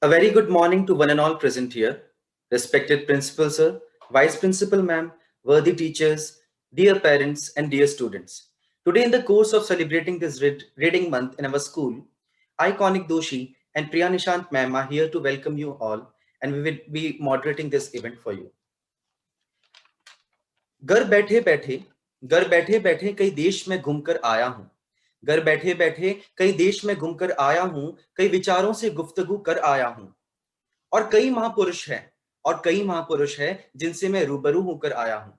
A very good morning to one and all present here. Respected Principal Sir, Vice Principal Ma'am, worthy teachers, dear parents, and dear students. Today, in the course of celebrating this reading month in our school, Iconic Doshi and Priya Nishant Ma'am are here to welcome you all, and we will be moderating this event for you. घर बैठे बैठे घर बैठे बैठे कई देश में घूमकर आया हूं घर बैठे बैठे कई देश में घूमकर आया हूं कई विचारों से गुफ्तगू कर आया हूं और कई महापुरुष हैं जिनसे मैं रूबरू होकर आया हूं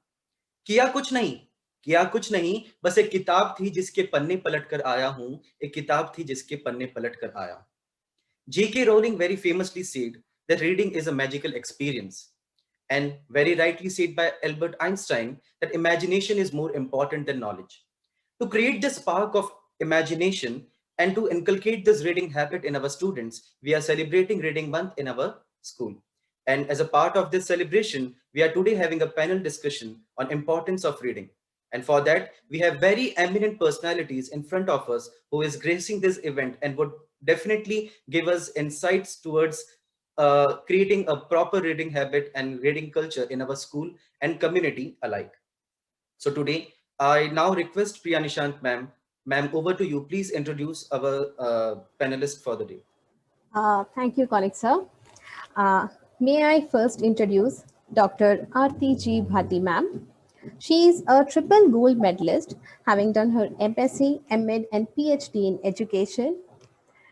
किया कुछ नहीं किया कुछ नहीं बस एक किताब थी जिसके पन्ने पलट कर आया हूं एक किताब थी जिसके पन्ने पलट कर आया हूं J.K. Rowling very famously said that reading is a magical experience, and very rightly said by Albert Einstein that imagination is more important than knowledge. To create this spark of imagination and to inculcate this reading habit in our students, we are celebrating Reading Month in our school. And as a part of this celebration, we are today having a panel discussion on importance of reading. And for that, we have very eminent personalities in front of us who is gracing this event and would definitely give us insights towards creating a proper reading habit and reading culture in our school and community alike. So today, I now request Priya Nishant ma'am. Ma'am, over to you. Please introduce our panelist for the day. Thank you, colleague sir. May I first introduce Dr. Aarti G. Bhati ma'am. She is a triple gold medalist, having done her MSc, MEd, and PhD in education.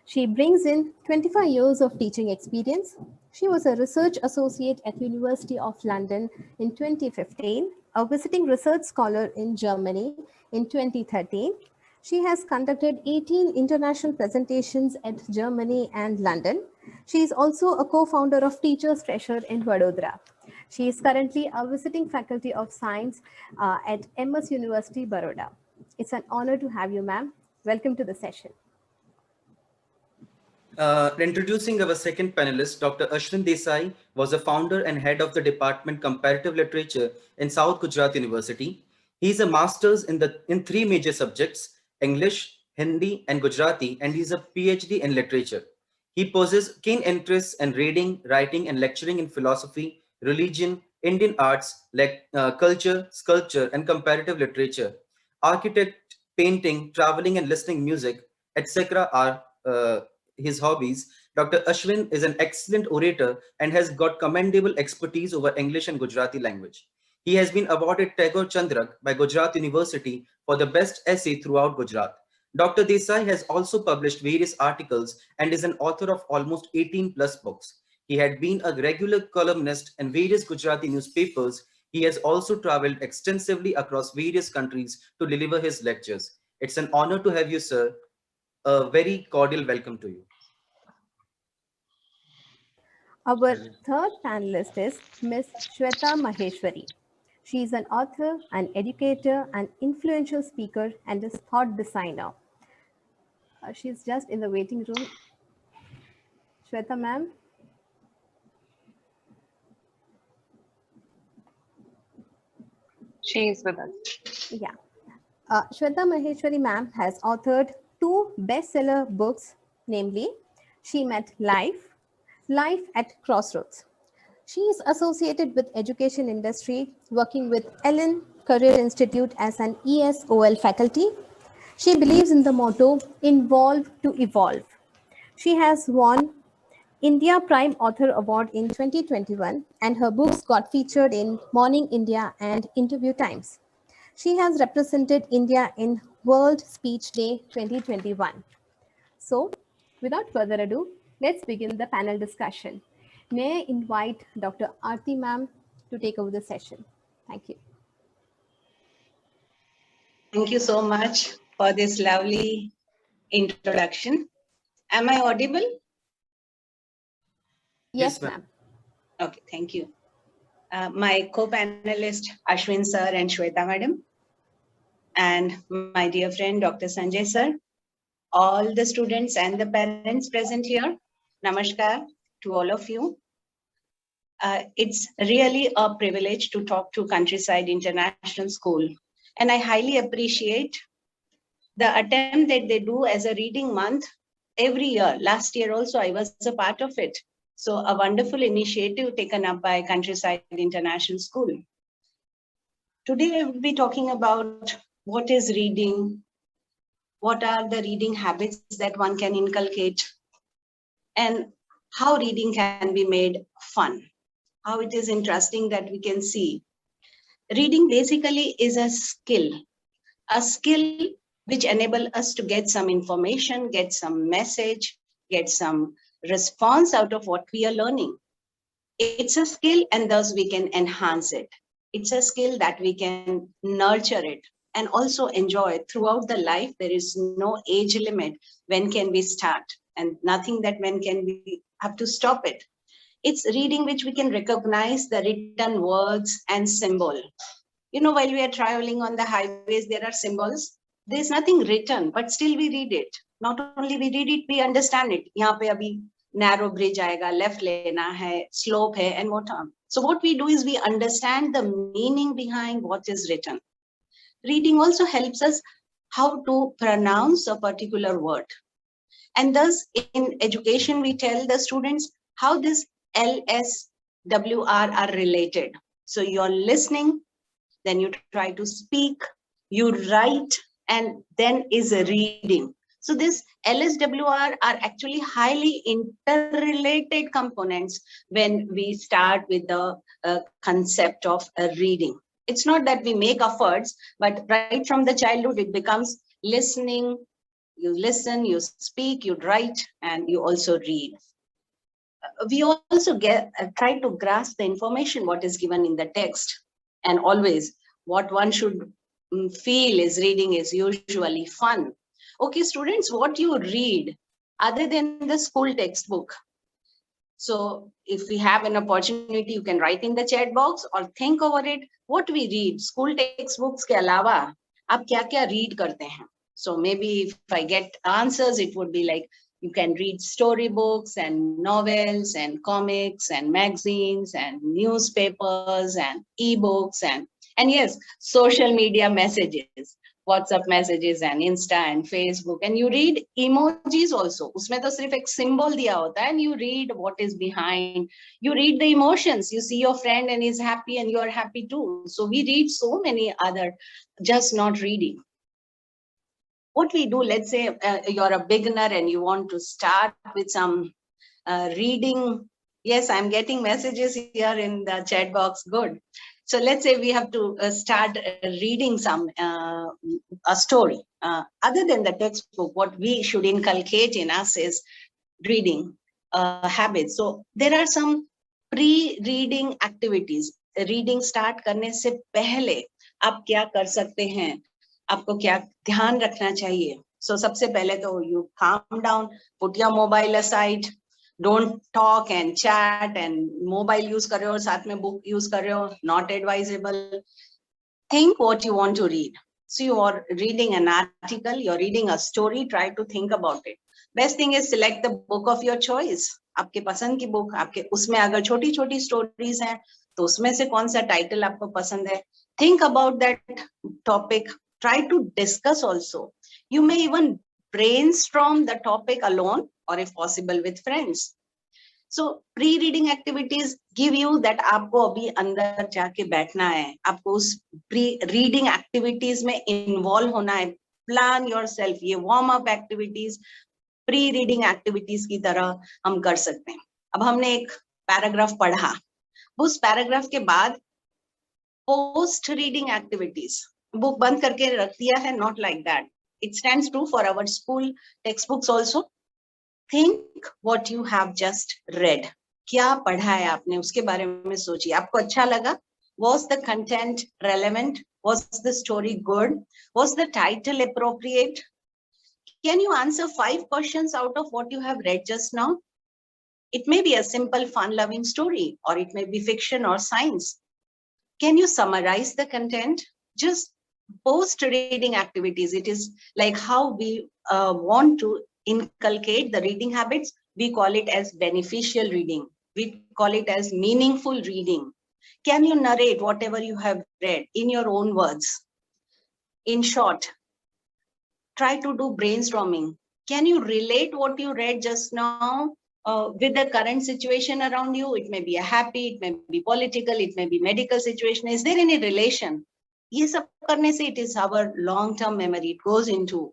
She brings in 25 years of teaching experience. She was a research associate at University of London in 2015, a visiting research scholar in Germany in 2013. She has conducted 18 international presentations at Germany and London. She is also a co-founder of Teachers Treasure in Vadodara. She is currently a visiting faculty of science at MS University, Baroda. It's an honor to have you, ma'am. Welcome to the session. Introducing our second panelist, Dr. Ashwin Desai was a founder and head of the Department Comparative Literature in South Gujarat University. He is a master's in three major subjects, English, Hindi, and Gujarati, and he's a PhD in literature. He possesses keen interests in reading, writing, and lecturing in philosophy, religion, Indian arts, culture, sculpture, and comparative literature. Architect, painting, traveling, and listening music, etc. are his hobbies. Dr. Ashwin is an excellent orator and has got commendable expertise over English and Gujarati language. He has been awarded Tagore Chandrak by Gujarat University for the best essay throughout Gujarat. Dr. Desai has also published various articles and is an author of almost 18 plus books. He had been a regular columnist in various Gujarati newspapers. He has also traveled extensively across various countries to deliver his lectures. It's an honor to have you, sir. A very cordial welcome to you. Our third panelist is Ms. Shweta Maheshwari. She is an author, an educator, an influential speaker, and a thought designer. She's just in the waiting room. Shweta ma'am. She is with us. Yeah. Shweta Maheshwari ma'am has authored 2 bestseller books, namely She Met Life at Crossroads. She is associated with education industry, working with Ellen Career Institute as an ESOL faculty. She believes in the motto, involve to evolve. She has won India Prime Author Award in 2021 and her books got featured in Morning India and Interview Times. She has represented India in World Speech Day 2021. So, without further ado, let's begin the panel discussion. May I invite Dr. Aarti ma'am to take over the session. Thank you. Thank you so much for this lovely introduction. Am I audible? Yes, ma'am. Okay, thank you. My co-panelist Ashwin sir and Shweta madam, and my dear friend Dr. Sanjay sir, all the students and the parents present here, namaskar to all of you. It's really a privilege to talk to Countryside International School, and I highly appreciate the attempt that they do as a reading month every year. Last year also I was a part of it, So a wonderful initiative taken up by Countryside International School. Today I will be talking about what is reading, what are the reading habits that one can inculcate, and how reading can be made fun. How it is interesting that we can see. Reading basically is a skill which enable us to get some information, get some message, get some response out of what we are learning. It's a skill and thus we can enhance it. It's a skill that we can nurture it and also enjoy throughout the life. There is no age limit. When can we start? And nothing that when can we have to stop it. It's reading which we can recognize the written words and symbol. You know, while we are traveling on the highways, there are symbols. There's nothing written, but still we read it. Not only we read it, we understand it. यहाँ पे अभी narrow bridge आएगा, left लेना है, slope है, and what on. So what we do is we understand the meaning behind what is written. Reading also helps us how to pronounce a particular word. And thus in education, we tell the students how this LSWR are related. So you're listening, then you try to speak, you write, and then is a reading. So this LSWR are actually highly interrelated components when we start with the concept of reading. It's not that we make efforts, but right from the childhood, it becomes listening. You listen, you speak, you write, and you also read. We also try to grasp the information what is given in the text. And always what one should feel is reading is usually fun. Okay, students, what you read other than the school textbook? So if we have an opportunity, you can write in the chat box or think over it. What we read, school textbooks के अलावा आप क्या-क्या read करते हैं? So maybe if I get answers, it would be like, you can read storybooks and novels and comics and magazines and newspapers and ebooks and yes, social media messages, WhatsApp messages and Insta and Facebook. And you read emojis also. उसमें तो सिर्फ एक symbol दिया होता है and you read what is behind. You read the emotions. You see your friend and he's happy and you're happy too. So we read so many other, just not reading. What we do, let's say you're a beginner and you want to start with some reading. Yes, I'm getting messages here in the chat box. Good. So let's say we have to start reading some a story. Other than the textbook, what we should inculcate in us is reading habits. So there are some pre-reading activities. Reading start करने से पहले आप क्या कर सकते हैं? आपको क्या ध्यान रखना चाहिए? So सबसे पहले तो you calm down, put your mobile aside, don't talk and chat and mobile use कर रहे हो और साथ में book use कर रहे हो, not advisable. Think what you want to read. So you are reading an article, you're reading a story, try to think about it. Best thing is select the book of your choice. आपके पसंद की book, आपके उसमें अगर छोटी-छोटी stories हैं, तो उसमें से कौन सा title आपको पसंद है? Think about that topic. Try to discuss also. You may even brainstorm the topic alone or if possible with friends. So pre-reading activities give you that आपको अभी अंदर जाके बैठना है, आपको उस pre-reading activities में involve होना है. Plan yourself. ये warm-up activities, pre-reading activities की तरह हम कर सकते हैं. अब हमने एक paragraph पढ़ा, उस paragraph के बाद post-reading activities. Book बंद करके रख दिया है, not like that. It stands true for our school textbooks also. Think what you have just read. क्या पढ़ा है आपने, उसके बारे में सोचिए. आपको अच्छा लगा? Was the content relevant? Was the story good? Was the title appropriate? Can you answer 5 questions out of what you have read just now? It may be a simple fun-loving story, or it may be fiction or science. Can you summarize the content? Just post-reading activities. It is like how we want to inculcate the reading habits. We call it as beneficial reading. We call it as meaningful reading. Can you narrate whatever you have read in your own words? In short, try to do brainstorming. Can you relate what you read just now with the current situation around you. It may be a happy, it may be political, it may be medical situation. Is there any relation? ये सब करने से it is our long-term memory. It goes into.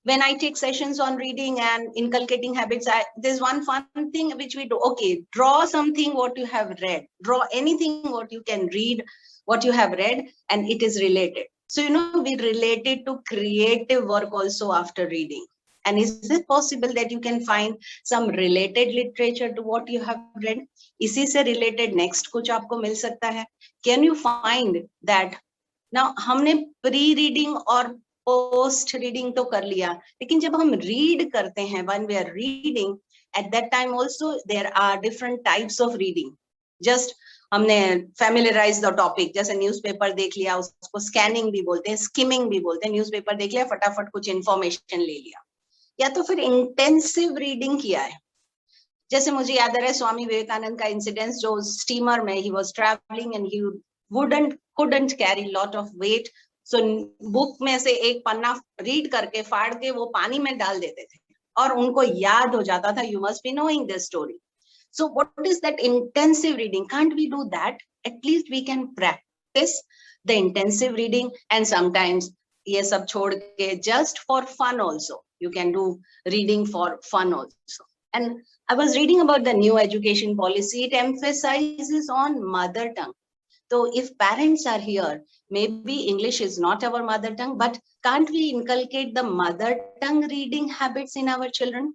When I take sessions on reading and inculcating habits, there's one fun thing which we do. Okay, draw something what you have read. Draw anything what you can read, what you have read, and it is related. So, we relate it to creative work also after reading. And is it possible that you can find some related literature to what you have read? इसी से related next कुछ आपको मिल सकता है? Can you find that? Now, हमने pre-reading और post reading तो कर लिया, लेकिन जब हम read करते हैं, when we are reading, at that time also there are different types of reading. Just हमने familiarize the topic, जैसे न्यूज़पेपर देख लिया, उसको स्कैनिंग भी बोलते हैं, स्किमिंग भी बोलते हैं, न्यूज़पेपर देख लिया, फटाफट कुछ इंफॉर्मेशन ले लिया, या तो फिर इंटेंसिव रीडिंग किया है. जैसे मुझे याद आ रहा है स्वामी विवेकानंद का इंसिडेंस, जो स्टीमर में he was travelling and he couldn't carry lot of weight, so book में से एक पन्ना रीड करके फाड़ के वो पानी में डाल देते थे और उनको याद हो जाता था. You must be knowing this story. So what is that intensive reading? Can't we do that? At least we can practice the intensive reading, and sometimes ये सब छोड़ के just for fun also. You can do reading for fun also. And I was reading about the new education policy. It emphasizes on mother tongue. So if parents are here, maybe English is not our mother tongue, but can't we inculcate the mother tongue reading habits in our children?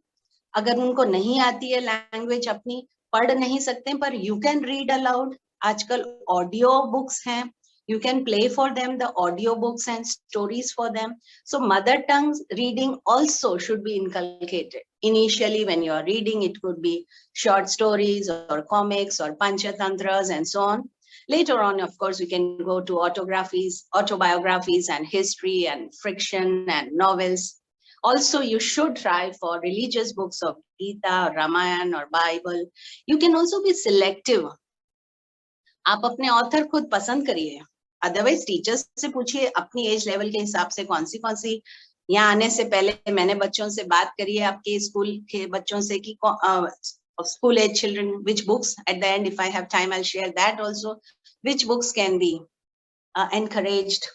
अगर उनको नहीं आती है language अपनी, पढ़ नहीं सकते, पर you can read aloud. आजकल ऑडियो बुक्स हैं, you can play for them the audio books and stories for them. So mother tongue reading also should be inculcated. Initially, when you are reading, it could be short stories or comics or panchatantras and so on. Later on, of course, we can go to autobiographies and history and fiction and novels. Also, you should try for religious books of Gita, Ramayana or Bible. You can also be selective. आप अपने author खुद पसंद करिए, otherwise teachers से पूछिए अपनी as level के हिसाब से कौन सी. यहाँ आने से पहले मैंने बच्चों से बात करी है, आपके स्कूल के बच्चों से, कि of school age children, which books, at the end if I have time I'll share that also, which books can be encouraged.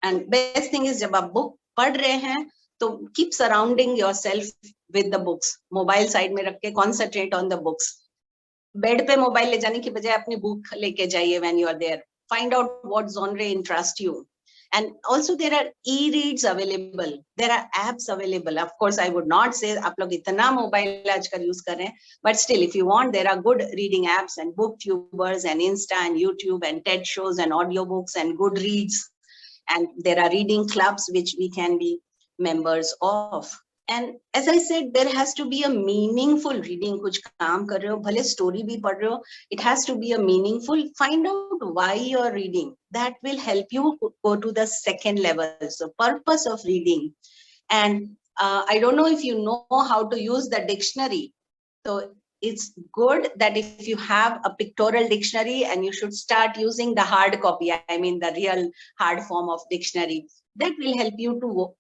And best thing is जब आप book पढ़ रहे हैं तो keep surrounding yourself with the books. Mobile side में रख के concentrate on the books. Bed पे मोबाइल ले जाने की बजाय अपनी बुक लेके जाइए when you are there. Find out what genre interests you. And also there are e-reads available. There are apps available. Of course, I would not say आप लोग इतना मोबाइल आजकल यूज कर रहे हैं, but still, if you want, there are good reading apps and booktubers and Insta and YouTube and TED shows and audiobooks and Goodreads. And there are reading clubs which we can be members of. And as I said, there has to be a meaningful reading. कुछ काम कर रहे हो, भले story भी पढ़ रहे हो, it has to be a meaningful. Find out why you're reading. That will help you go to the second level. So purpose of reading. And I don't know if you know how to use the dictionary. So it's good that if you have a pictorial dictionary, and you should start using the hard copy, I mean the real hard form of dictionary. That will help you to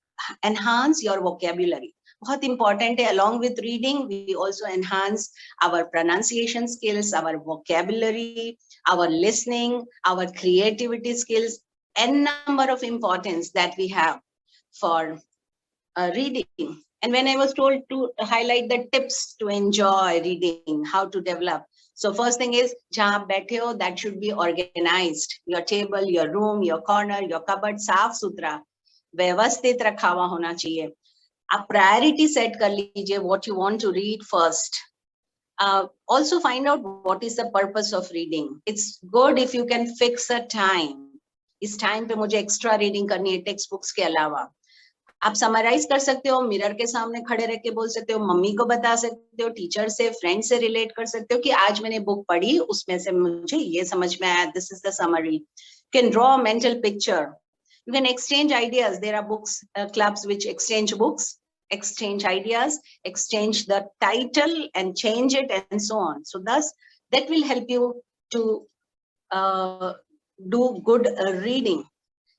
enhance your vocabulary. बहुत important है, along with reading, we also enhance our pronunciation skills, our vocabulary, our listening, our creativity skills, n number of importance that we have for reading. And when I was told to highlight the tips to enjoy reading, how to develop. So first thing is, जहाँ आप बैठे हो, that should be organized. Your table, your room, your corner, your cupboard, साफ सुथरा, व्यवस्थित रखा हुआ होना चाहिए. आप प्रायोरिटी सेट कर लीजिए, what you want to read first. Also find out what is the purpose of reading. It's good if you can fix a time. इस टाइम पे मुझे एक्स्ट्रा रीडिंग करनी है टेक्स्ट बुक्स के अलावा. आप समराइज कर सकते हो, मिरर के सामने खड़े रह के बोल सकते हो, मम्मी को बता सकते हो, टीचर से, फ्रेंड से रिलेट कर सकते हो कि आज मैंने बुक पढ़ी, उसमें से मुझे ये समझ में आया, this is the summary. You can draw a mental picture. You can exchange ideas. There are books, clubs which exchange books, exchange ideas, exchange the title and change it and so on. So thus, that will help you to do good reading.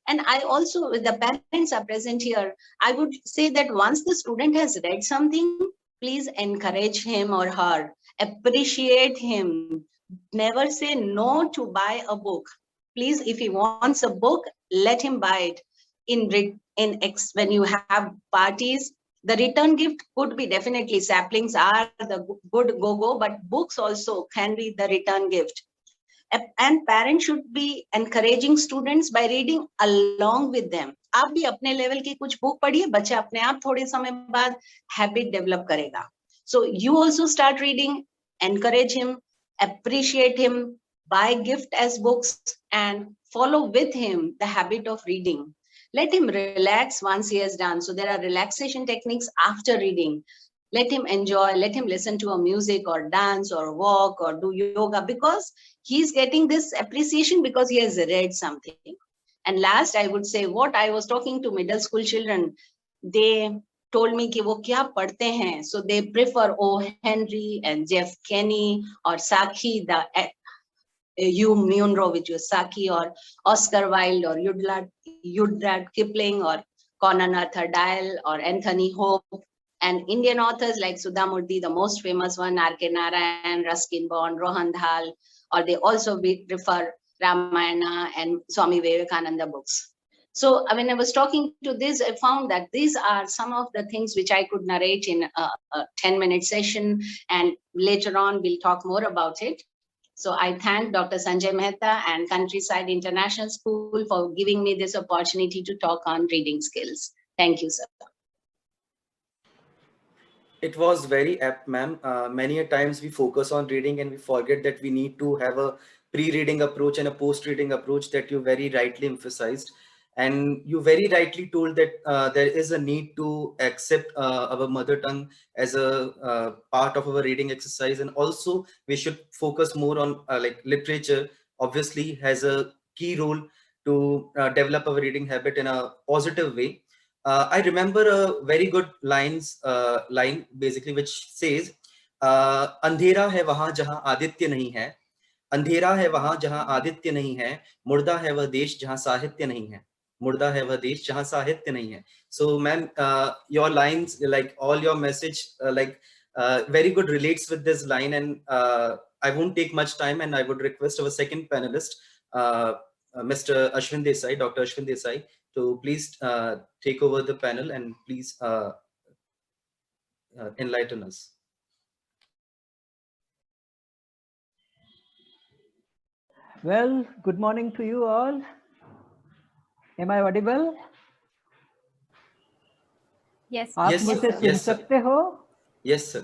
And I also, the parents are present here, I would say that once the student has read something, please encourage him or her, appreciate him. Never say no to buy a book. Please, if he wants a book, let him buy it. When you have parties, the return gift could be definitely saplings are the good go-go, but books also can be the return gift. And parents should be encouraging students by reading along with them. आप भी अपने level की कुछ book पढ़िए, बच्चा अपने आप थोड़े समय बाद हैबिट डेवलप करेगा. So you also start reading, encourage him, appreciate him, buy gift as books, and follow with him the habit of reading. Let him relax once he has done. So there are relaxation techniques after reading. Let him enjoy, let him listen to a music or dance or walk or do yoga, because he's getting this appreciation because he has read something. And last, I would say, what I was talking to middle school children, they told me कि वो क्या पढ़ते हैं. So they prefer O. Henry and Jeff Kenny or Saki, the Hugh Munro, which was Saki, or Oscar Wilde, or Rudyard Kipling, or Conan Arthur Doyle, or Anthony Hope, and Indian authors like Sudha Murthy, the most famous one, R.K. Narayan, Ruskin Bond, Rohan Dhal, or they also refer Ramayana and Swami Vivekananda books. So when I was talking to this, I found that these are some of the things which I could narrate in a 10-minute session, and later on we'll talk more about it. So I thank Dr. Sanjay Mehta and Countryside International School for giving me this opportunity to talk on reading skills. Thank you, sir. It was very apt, ma'am. Many a times we focus on reading and we forget that we need to have a pre-reading approach and a post-reading approach that you very rightly emphasized. And you very rightly told that there is a need to accept our mother tongue as a part of our reading exercise. And also we should focus more on like literature obviously has a key role to develop our reading habit in a positive way. I remember a very good line basically which says, अंधेरा है वहां जहां आदित्य नहीं है, अंधेरा है वहां जहां आदित्य नहीं है, मुर्दा है वह देश जहां साहित्य नहीं है, मुर्दा है वह देश जहां साहित्य नहीं है. So ma'am, your lines, like all your message, very good relates with this line, and I won't take much time, and I would request our second panelist, Mr. Ashwin Desai, Dr. Ashwin Desai, to please take over the panel and please enlighten us. Well, good morning to you all. Am I audible? Yes. आप Yes, मुझे sir. सुन Yes, sir. सकते हो? Yes, sir.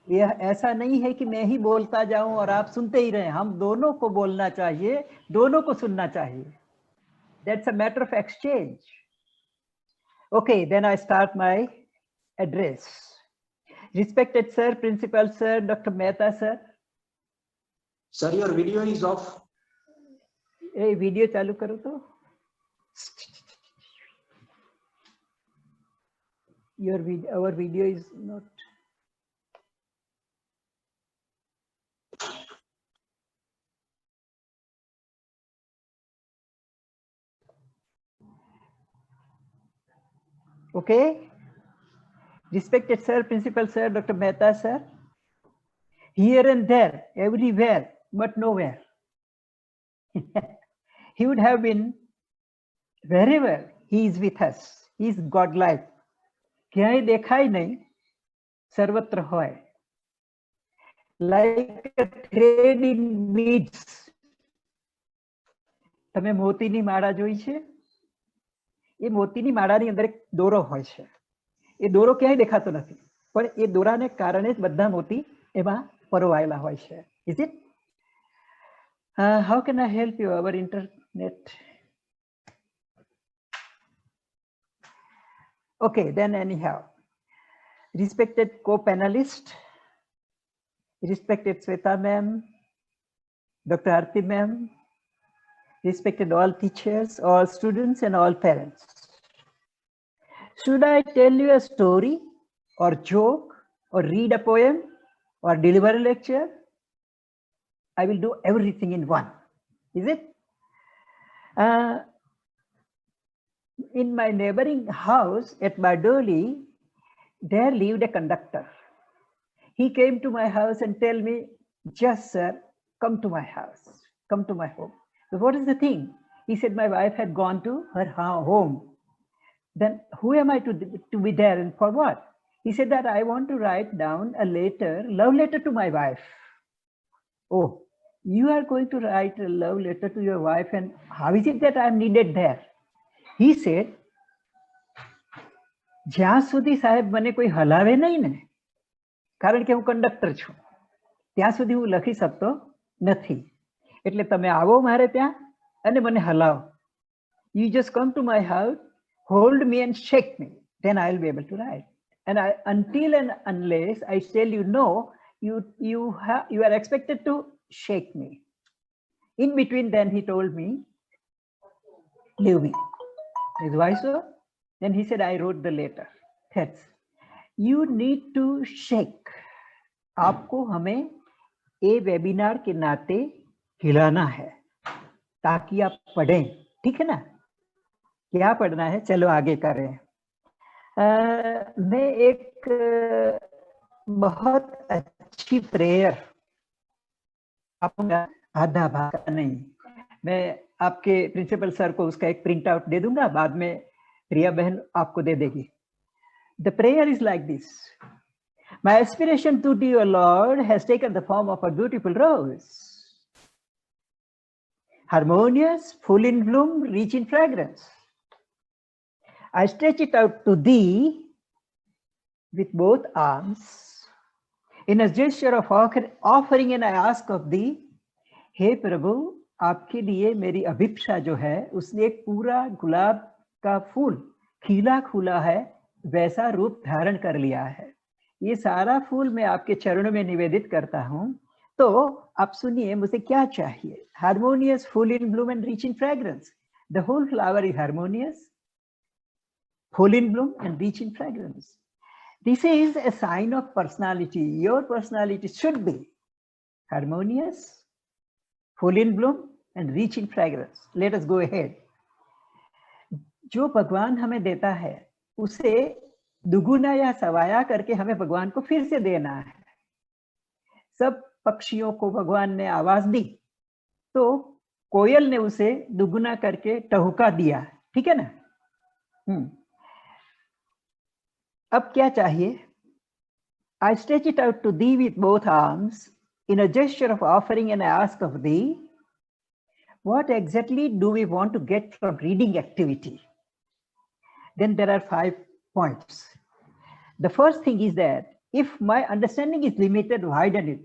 यह ऐसा नहीं है कि मैं ही बोलता जाऊं और आप सुनते ही रहें. हम दोनों को बोलना चाहिए, दोनों को सुनना चाहिए. That's a matter of exchange. Okay, then I start my address. Respected sir, principal sir, Dr. Mehta sir. Sir, your video is off. A video चालू करो तो. Our video is not. Okay. Respected sir, principal sir, Dr. Mehta sir. Here and there, everywhere, but nowhere. He would have been wherever he is with us. He is godlike. ક્યાંય દેખાય નહીં, સર્વત્ર હોય. Like a thread in beads. તમે મોતીની માળા જોઈ છે? એ મોતીની માળાની અંદર એક દોરો હોય છે. એ દોરો ક્યાંય દેખાતો નથી, પણ એ દોરાને કારણે જ બધા મોતી એમાં પરોવાયેલા હોય છે. Is it? How can I help you? Our internet. Okay, then anyhow. Respected co-panelist, respected Sweta ma'am, Dr. Arti ma'am, respected all teachers, all students, and all parents. Should I tell you a story or joke or read a poem or deliver a lecture? I will do everything in one. Is it? In my neighboring house at Bardoli, there lived a conductor. he came to my house and tell me, just sir, come to my house, come to my home. So what is the thing? He said, my wife had gone to her home. Then who am I to be there and for what? He said that I want to write down a letter, love letter to my wife. Oh, you are going to write a love letter to your wife, and how is it that I am needed there? He said, જ્યાં સુધી સાહેબ મને કોઈ હલાવે નહીં ને, કારણ કે હું કંડક્ટર છું, ત્યાં સુધી હું લખી શકતો નથી. એટલે તમે આવો મારે ત્યાં અને મને હલાવો. You just come to my house, hold me and shake me, then I'll be able to write. And until and unless I tell you no, you are expected to shake me. In between, then he told me, leave me. Is why so? Then he said, I wrote the letter. That's, you need to shake. आपको हमें ए webinar के नाते हिलाना है ताकि आप पढ़ें. ठीक है ना? क्या पढ़ना है, चलो आगे करें. मैं एक बहुत अच्छी प्रेयर आपका आधा भाग नहीं, मैं आपके प्रिंसिपल सर को उसका एक प्रिंट आउट दे दूंगा, बाद में प्रिया बहन आपको दे देगी. The prayer is like this. My aspiration to dear Lord has taken the form of a beautiful rose, harmonious, full in bloom, rich in fragrance. I stretch it out to thee with both arms in a gesture of offering, and I ask of thee, हे प्रभु, आपके लिए मेरी अभिप्सा जो है उसने एक पूरा गुलाब का फूल खिला खुला है वैसा रूप धारण कर लिया है. ये सारा फूल मैं आपके चरणों में निवेदित करता हूं. तो आप सुनिए मुझे क्या चाहिए. Harmonious, full in bloom and rich in fragrance. The whole flower is harmonious, full in bloom and rich in fragrance. This is a sign of personality. Your personality should be harmonious, full in bloom and rich in fragrance. Let us go ahead. जो भगवान हमें देता है उसे दुगुना या सवाया करके हमें भगवान को फिर से देना है. सब पक्षियों को भगवान ने आवाज दी तो कोयल ने उसे दुगुना करके टहुका दिया. ठीक है ना? अब क्या चाहिए? I stretch it out to thee with both arms in a gesture of offering, and I ask of thee, what exactly do we want to get from reading activity? Then there are 5 points. The first thing is that if my understanding is limited, widen it.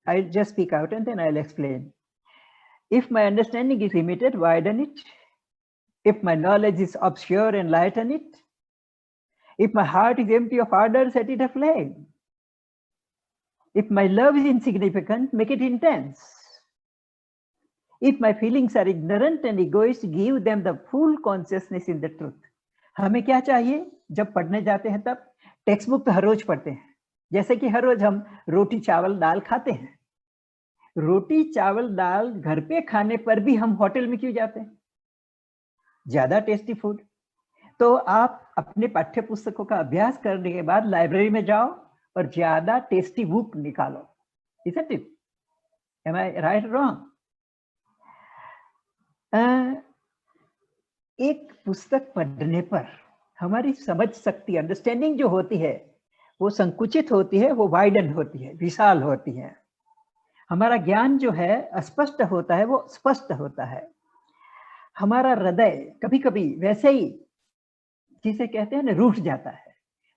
I'll just speak out and then I'll explain. If my understanding is limited, widen it. If my knowledge is obscure, enlighten it. If my heart is empty of ardor, set it aflame. If my love is insignificant, make it intense. If my feelings are ignorant and egoist, give them the full consciousness in the truth. हमें क्या चाहिए? जब पढ़ने जाते हैं तब text book तो हर रोज पढ़ते हैं, जैसे कि हर रोज हम रोटी चावल दाल खाते हैं. रोटी चावल दाल घर पे खाने पर भी हम होटल में क्यों जाते हैं? ज्यादा टेस्टी फूड. तो आप अपने पाठ्य पुस्तकों का अभ्यास करने के बाद लाइब्रेरी में जाओ और ज्यादा टेस्टी बुक निकालो. Isn't it? Am I right or wrong? एक पुस्तक पढ़ने पर हमारी समझ शक्ति, अंडरस्टैंडिंग जो होती है वो संकुचित होती है, वो वाइडन होती है, विशाल होती है. हमारा ज्ञान जो है अस्पष्ट होता है, वो स्पष्ट होता है. हमारा हृदय कभी कभी वैसे ही जिसे कहते हैं ना रूठ जाता है.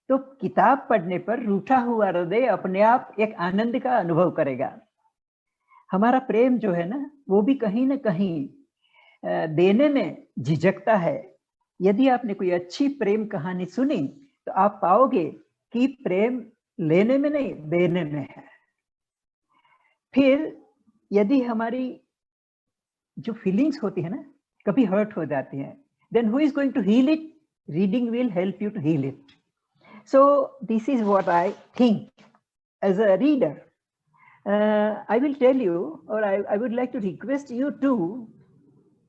तो किताब पढ़ने पर रूठा हुआ हृदय अपने आप एक आनंद का अनुभव करेगा. हमारा प्रेम जो है ना वो भी कहीं ना कहीं देने में झिझकता है. यदि आपने कोई अच्छी प्रेम कहानी सुनी तो आप पाओगे कि प्रेम लेने में नहीं देने में है. फिर यदि हमारी जो फीलिंग्स होती है ना कभी हर्ट हो जाती हैं, then who is going to heal it? Reading will help you to heal it. So this is what I think as a reader. I will tell you, or I would like to request you to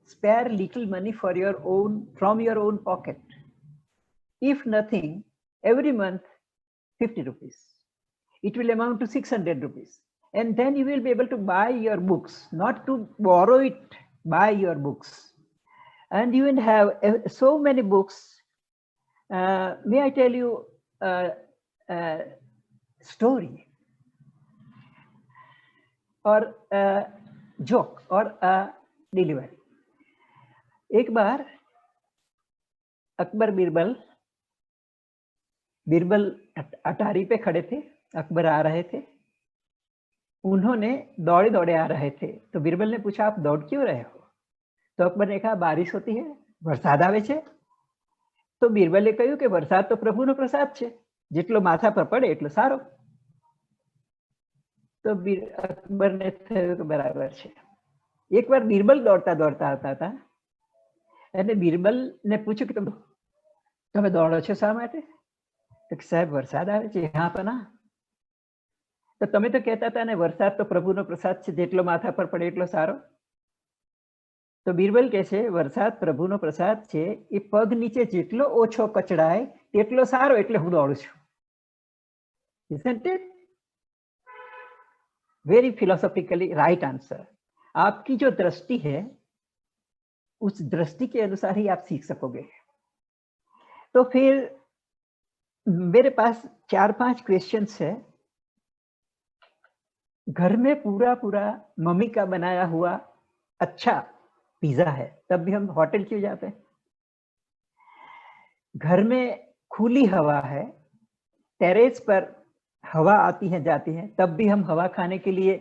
spare little money for your own, from your own pocket. If nothing, every month 50 rupees. it will amount to 600 rupees. And then you will be able to buy your books, not to borrow it, buy your books. And you will have so many books. May I tell you a story or a joke or a delivery? एक बार अकबर बीरबल अटारी पे खड़े थे, अकबर आ रहे थे, उन्होंने दौड़े दौड़े आ रहे थे, तो बीरबल ने पूछा आप दौड़ क्यों रहे हो? तो अकबर ने कहा बारिश होती है, वरसाद आवे छे। तो बीरबले કહ્યું કે વરસાદ તો પ્રભુનો પ્રસાદ છે, જેટલો માથા પર પડે એટલો સારો। તો અકબરને થયું કે બરાબર છે। એકવાર બીરબલ દોડતા દોડતા આવતા હતા અને બીરબલને પૂછ્યું કે તમે દોડો છો શા માટે? તો સાહેબ વરસાદ આવે છે यहाँ पर ना। તો તમે તો કહેતા હતા ને વરસાદ તો પ્રભુનો પ્રસાદ છે, જેટલો માથા પર પડે એટલો સારો। તો બીરબલ કહે છે વરસાદ પ્રભુનો પ્રસાદ છે, એ પગ નીચે જેટલો ઓછો કચડાય તેટલો સારો, એટલે હું દોડું છું। Isn't it? Very philosophically right answer. आपकी जो दृष्टि है उस दृष्टि के अनुसार ही आप सीख सकोगे। तो फिर मेरे पास 4-5 क्वेश्चंस है। घर में पूरा मम्मी का बनाया हुआ अच्छा पिज्जा है, तब भी हम होटल क्यों जाते हैं? घर में खुली हवा है, टेरेस पर हवा आती है जाती है, तब भी हम हवा खाने के लिए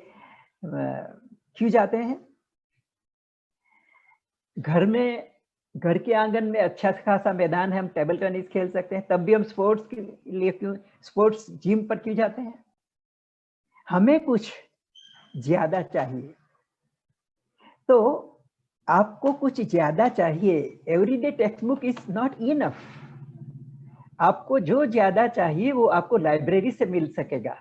क्यों जाते हैं? घर के आंगन में अच्छा खासा मैदान है, हम टेबल टेनिस खेल सकते हैं, तब भी हम स्पोर्ट्स के लिए क्यों, स्पोर्ट्स जिम पर क्यों जाते हैं? हमें कुछ ज्यादा चाहिए, तो आपको कुछ ज्यादा चाहिए। Everyday text book is not enough. आपको जो ज्यादा चाहिए वो आपको लाइब्रेरी से मिल सकेगा।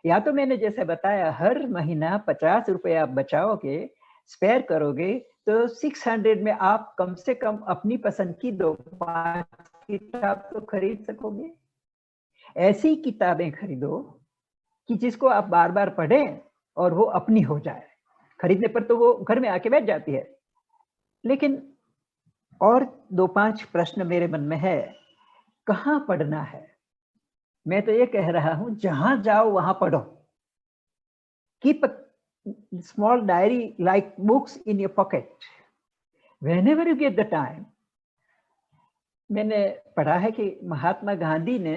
या तो मैंने जैसे बताया हर महीना 50 रुपए आप बचाओगे, स्पेयर करोगे, तो 600 में आप कम से कम अपनी पसंद की 2-5 किताब तो खरीद सकोगे। ऐसी किताबें खरीदो कि जिसको आप बार बार पढ़ें और वो अपनी हो जाए। खरीदने पर तो वो घर में आके बैठ जाती है। लेकिन और 2-5 प्रश्न मेरे मन में है, कहाँ पढ़ना है? मैं तो ये कह रहा हूं जहां जाओ वहां पढ़ो। Keep a small diary like books in your pocket whenever you get the time. मैंने पढ़ा है कि महात्मा गांधी ने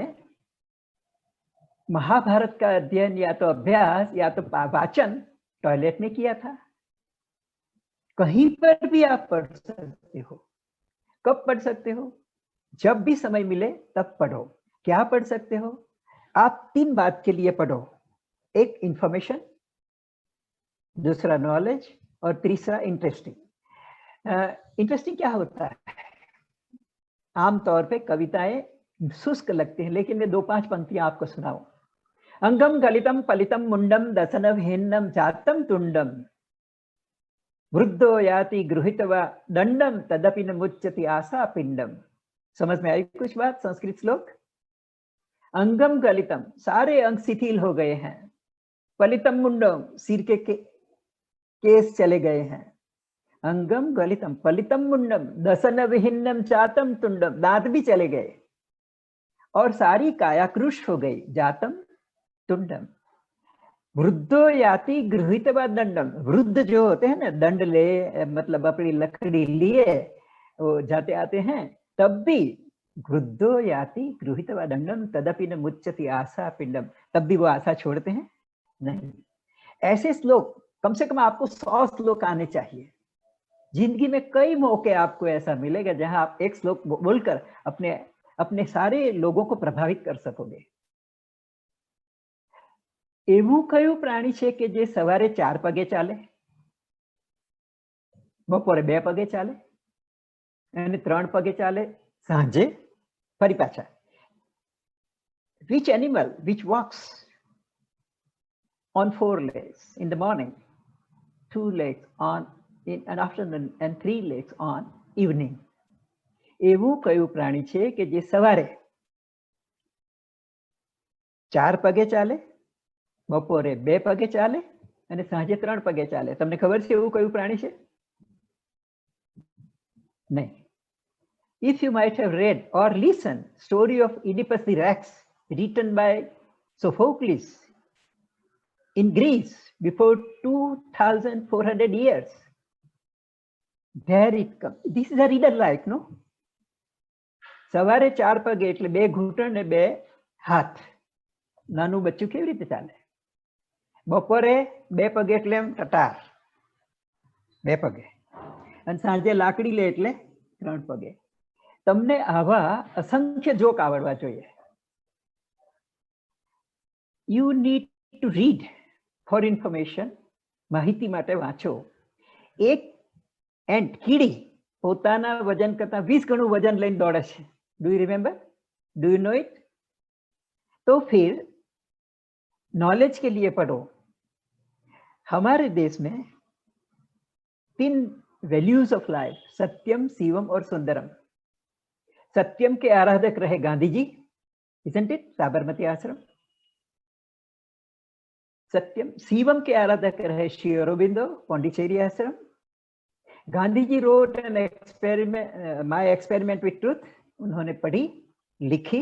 महाभारत का अध्ययन या तो अभ्यास या तो वाचन टॉयलेट में किया था। कहीं पर भी आप पढ़ सकते हो। कब पढ़ सकते हो? जब भी समय मिले तब पढ़ो। क्या पढ़ सकते हो? आप 3 बात के लिए पढ़ो। एक इंफॉर्मेशन, दूसरा नॉलेज और तीसरा इंटरेस्टिंग। इंटरेस्टिंग क्या होता है? आमतौर पे कविताएं शुष्क लगती हैं, लेकिन मैं 2-5 पंक्तियां आपको सुनाऊं। अंगम गलितम पलितम मुंडम दशनव हिन्नम जातम तुंडम वृद्धो याति गृहीतवा दंडम तदपि न मुच्यति आशा पिंडम। समझ में आई कुछ बात? संस्कृत श्लोक। अंगम गलितम, सारे अंग शिथिल हो गए हैं। पलितम मुंडम, सिर के केस चले गए हैं। अंगम गलितम पलितम मुंडम दसन विहिन्नम चातम तुंडम, दांत भी चले गए और सारी काया कृश हो गई। जातम तुंडम। वृद्धो याति गृहीतवा दंडम, वृद्ध जो होते हैं ना, दंड ले मतलब अपनी लकड़ी लिए वो जाते आते हैं, तब भी वृद्धो याति गृहीतवा दंडम तदपि न मुच्यति आशा पिंडम, तब भी वो आशा छोड़ते हैं नहीं। ऐसे श्लोक कम से कम आपको 100 श्लोक आने चाहिए। जिंदगी में कई मौके आपको ऐसा मिलेगा जहां आप एक श्लोक बोलकर अपने सारे लोगों को प्रभावित कर सकोगे। એવું કયું પ્રાણી છે કે જે સવારે 4 પગે ચાલે, બપોરે 2 પગે ચાલે અને 3 પગે ચાલે, સાંજે ફરી પાછા? Which animal which walks on 4 legs in the morning, 2 legs on in an afternoon and 3 legs on evening? એવું કયું પ્રાણી છે કે જે સવારે 4 પગે ચાલે, બપોરે 2 પગે ચાલે અને સાંજે 3 પગે ચાલે. તમને ખબર છે એવું કયું પ્રાણી છે? નહીં. If you might have read or listened story of Oedipus the Rex written by Sophocles in Greece before 2400 years. There it comes. This is a reader like, no? સવારે 4 પગે એટલે 2 ઘૂંટણ ને 2 હાથ. નાનું બચ્ચું કેવી રીતે ચાલે? બપોરે 2 પગે એટલે એમ ટટાર 2 પગે, અને સાંજે લાકડી લે એટલે 3 પગે. તમને આવા અસંખ્ય જોક આવડવા જોઈએ. You need to read for information. માહિતી માટે વાંચો. એક એન્ટ કીડી પોતાના વજન કરતા 20 ગણું વજન લઈને દોડે છે. Do you remember? Do you know it? तो फिर नॉलेज के लिए पढ़ो. हमारे देश में 3 वैल्यूज ऑफ लाइफ, सत्यम, शिवम और सुंदरम. सत्यम के आराधक रहे गांधी जी, isn't it? साबरमती आश्रम. सत्यम. शिवम के आराधक रहे श्री अरबिंदो, पौंडीचेरी आश्रम. Gandhi ji wrote an experiment, My Experiment with Truth. उन्होंने पढ़ी, लिखी.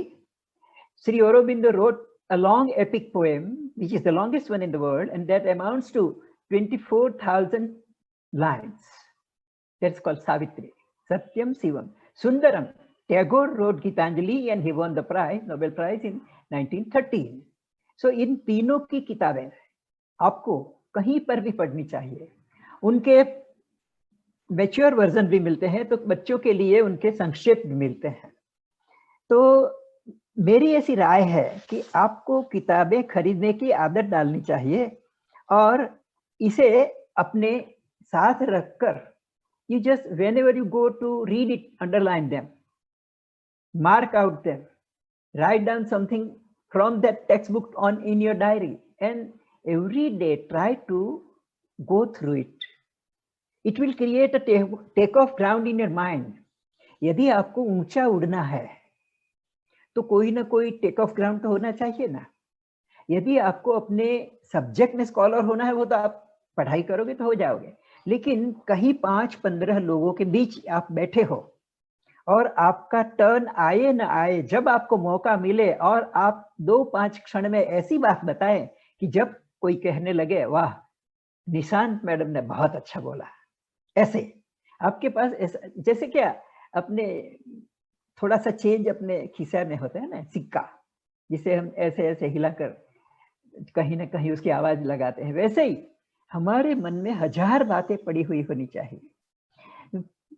Sri Aurobindo wrote a long epic poem, which is the longest one in the world, and that amounts to 24,000 lines. That's called Savitri. Satyam Shivam. Sundaram. Tagore wrote Gitanjali and he won the prize, Nobel Prize in 1913. So इन तीनों की किताबें आपको कहीं पर भी पढ़नी चाहिए. उनके मैच्योर वर्जन भी मिलते हैं, तो बच्चों के लिए उनके संक्षेप भी मिलते हैं. तो मेरी ऐसी राय है कि आपको किताबें खरीदने की आदत डालनी चाहिए और इसे अपने साथ रखकर you just whenever you go to read it, underline them, mark out them, write down something from that textbook on in your diary, and every day try to go through it. It will create a take off ground in your mind. यदि आपको ऊंचा उड़ना है तो कोई ना कोई take off ground तो होना चाहिए ना. यदि आपको अपने सब्जेक्ट में स्कॉलर होना है, वो तो आप पढ़ाई करोगे तो हो जाओगे. लेकिन कहीं 5-15 लोगों के बीच आप बैठे हो और आपका टर्न आए ना आए, जब आपको मौका मिले और आप 2-5 क्षण में ऐसी बात बताएं कि जब कोई कहने लगे वाह निशांत मैडम ने बहुत अच्छा बोला, ऐसे आपके पास जैसे क्या अपने थोड़ा सा चेंज अपने खिस्से में होता है ना, सिक्का, जिसे हम ऐसे ऐसे हिलाकर कहीं ना कहीं उसकी आवाज लगाते हैं, वैसे ही हमारे मन में 1000 बातें पड़ी हुई होनी चाहिए.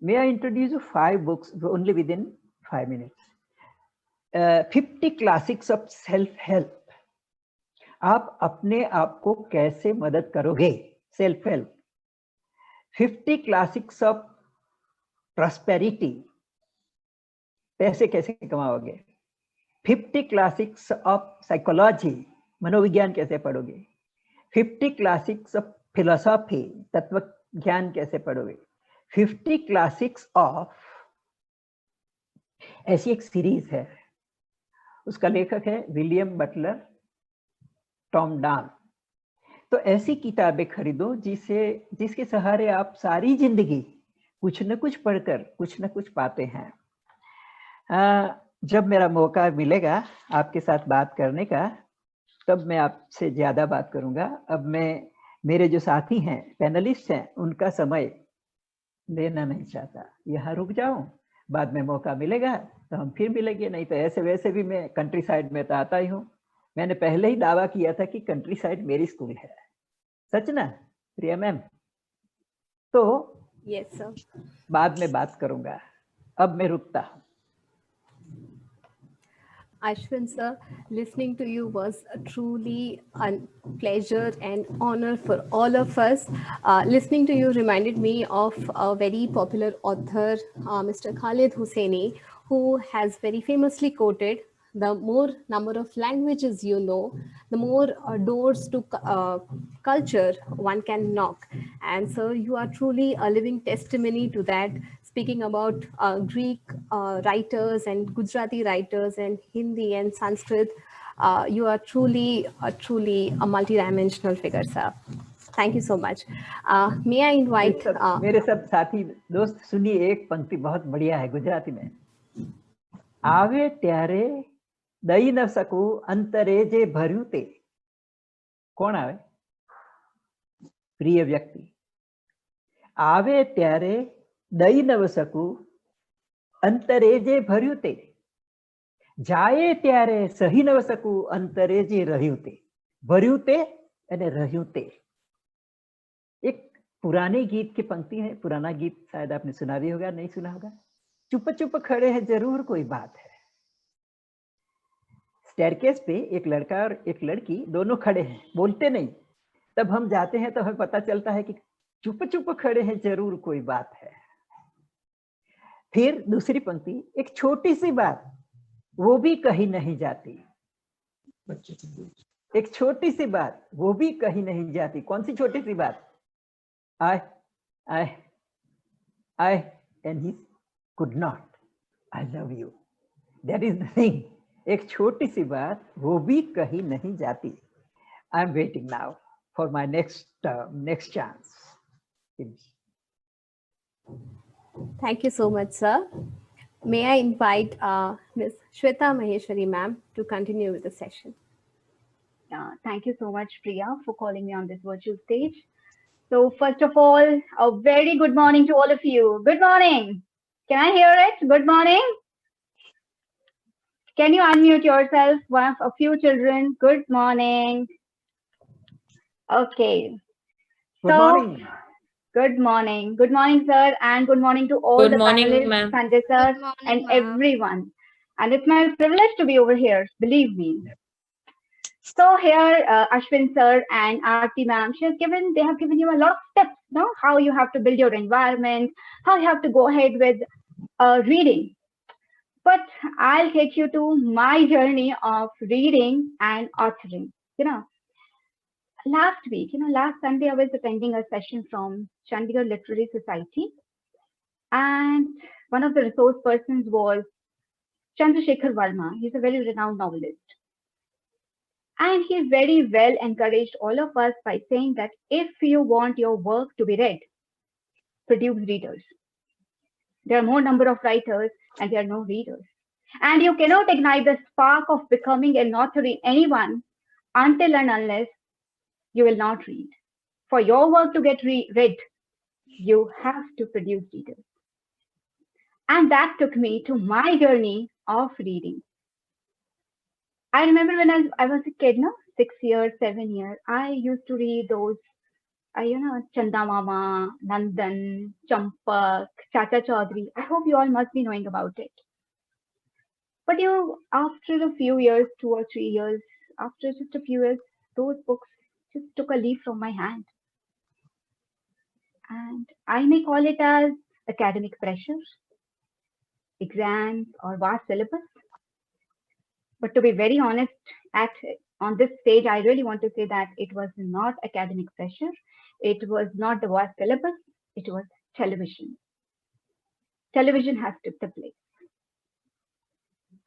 May I introduce you 5 books only within 5 minutes. 50 classics of self-help. आप अपने आप को कैसे मदद करोगे? Self-help. 50 classics of prosperity. पैसे कैसे कमाओगे? 50 classics of psychology. मनोविज्ञान कैसे पढ़ोगे? 50 classics of philosophy. तत्व ज्ञान कैसे पढ़ोगे? 50 क्लासिक्स ऑफ, ऐसी एक सीरीज है, उसका लेखक है विलियम बटलर टॉम डान. तो ऐसी किताबें खरीदो जिसके सहारे आप सारी जिंदगी कुछ न कुछ पढ़कर कुछ न कुछ पाते हैं. जब मेरा मौका मिलेगा आपके साथ बात करने का, तब मैं आपसे ज्यादा बात करूंगा. अब मैं मेरे जो साथी हैं, पैनलिस्ट हैं, उनका समय लेना नहीं चाहता. यहाँ रुक जाऊं, बाद में मौका मिलेगा तो हम फिर मिलेंगे. नहीं तो ऐसे वैसे भी मैं कंट्री साइड में तो आता ही हूँ. मैंने पहले ही दावा किया था कि कंट्री साइड मेरी स्कूल है. सच ना प्रिया मैम? तो Yes, sir. बाद में बात करूंगा. अब मैं रुकता हूँ. Ashwin sir, listening to you was truly a pleasure and honor for all of us. Listening to you reminded me of a very popular author, Mr. Khalid Hosseini, who has very famously quoted, the more number of languages you know, the more doors to culture one can knock. And so you are truly a living testimony to that, speaking about Greek writers and Gujarati writers and Hindi and Sanskrit. You are truly a multidimensional figure, sir. Thank you so much. May I invite... मेरे सब साथी दोस्त सुनिए, एक पंक्ति बहुत बढ़िया है गुजराती में. आवे त्यारे दई न सकू अंतरे जे भर्યું ते. કોણ આવે? પ્રિય વ્યક્તિ. આવે ત્યારે દઈ ન શકું અંતરે જે ભર્યું તે. जाए ત્યારે સહી ન શકું અંતરે જે રહ્યું તે. ભર્યું તે અને રહ્યું તે. एक पुराने गीत की पंक्ति है. पुराना गीत शायद आपने सुना भी होगा, नहीं सुना होगा. चुप चुप खड़े हैं जरूर कोई बात है. स्टेयरकेस पे एक लड़का और एक लड़की दोनों खड़े हैं, बोलते नहीं. तब हम जाते हैं तो हमें पता चलता है कि चुप चुप खड़े हैं जरूर कोई बात है. फिर दूसरी पंक्ति, एक छोटी सी बात वो भी कहीं नहीं जाती. एक छोटी सी बात वो भी कहीं नहीं जाती. कौन सी छोटी सी बात? I and he could not. I love you. That is the thing. एक छोटी सी बात वो भी कहीं नहीं जाती. I am waiting now for my next chance. Thank you so much, sir. May I invite Ms. Shweta Maheshwari ma'am to continue with the session. Thank you so much, Priya, for calling me on this virtual stage. So first of all, a very good morning to all of you. Good morning. Can I hear it? Good morning. Can you unmute yourself? A few children. Good morning. Okay. Good morning. Good morning. Good morning, sir. And good morning to all the panelists, Sanjay sir, and everyone. And it's my privilege to be over here, believe me. So here, Ashwin sir and Aarti ma'am, they have given you a lot of tips, no? How you have to build your environment, how you have to go ahead with reading. But I'll take you to my journey of reading and authoring. Last week, last Sunday, I was attending a session from Chandigarh Literary Society. And one of the resource persons was Chandrasekhar Verma. He's a very renowned novelist. And he very well encouraged all of us by saying that if you want your work to be read, produce readers. There are more number of writers and there are no readers. And you cannot ignite the spark of becoming an author in anyone until and unless you will not read. For your work to get read, you have to produce readers. And that took me to my journey of reading. I remember when I was a kid, 6 years, 7 years, I used to read those, Chanda Mama, Nandan, Champak, Chacha Chaudhary. I hope you all must be knowing about it. But after a few years, 2 or 3 years, after just a few years, those books just took a leaf from my hand. And I may call it as academic pressure, exams, or vast syllabus. But to be very honest, on this stage, I really want to say that it was not academic pressure. It was not the vast syllabus. It was television. Television has took the place.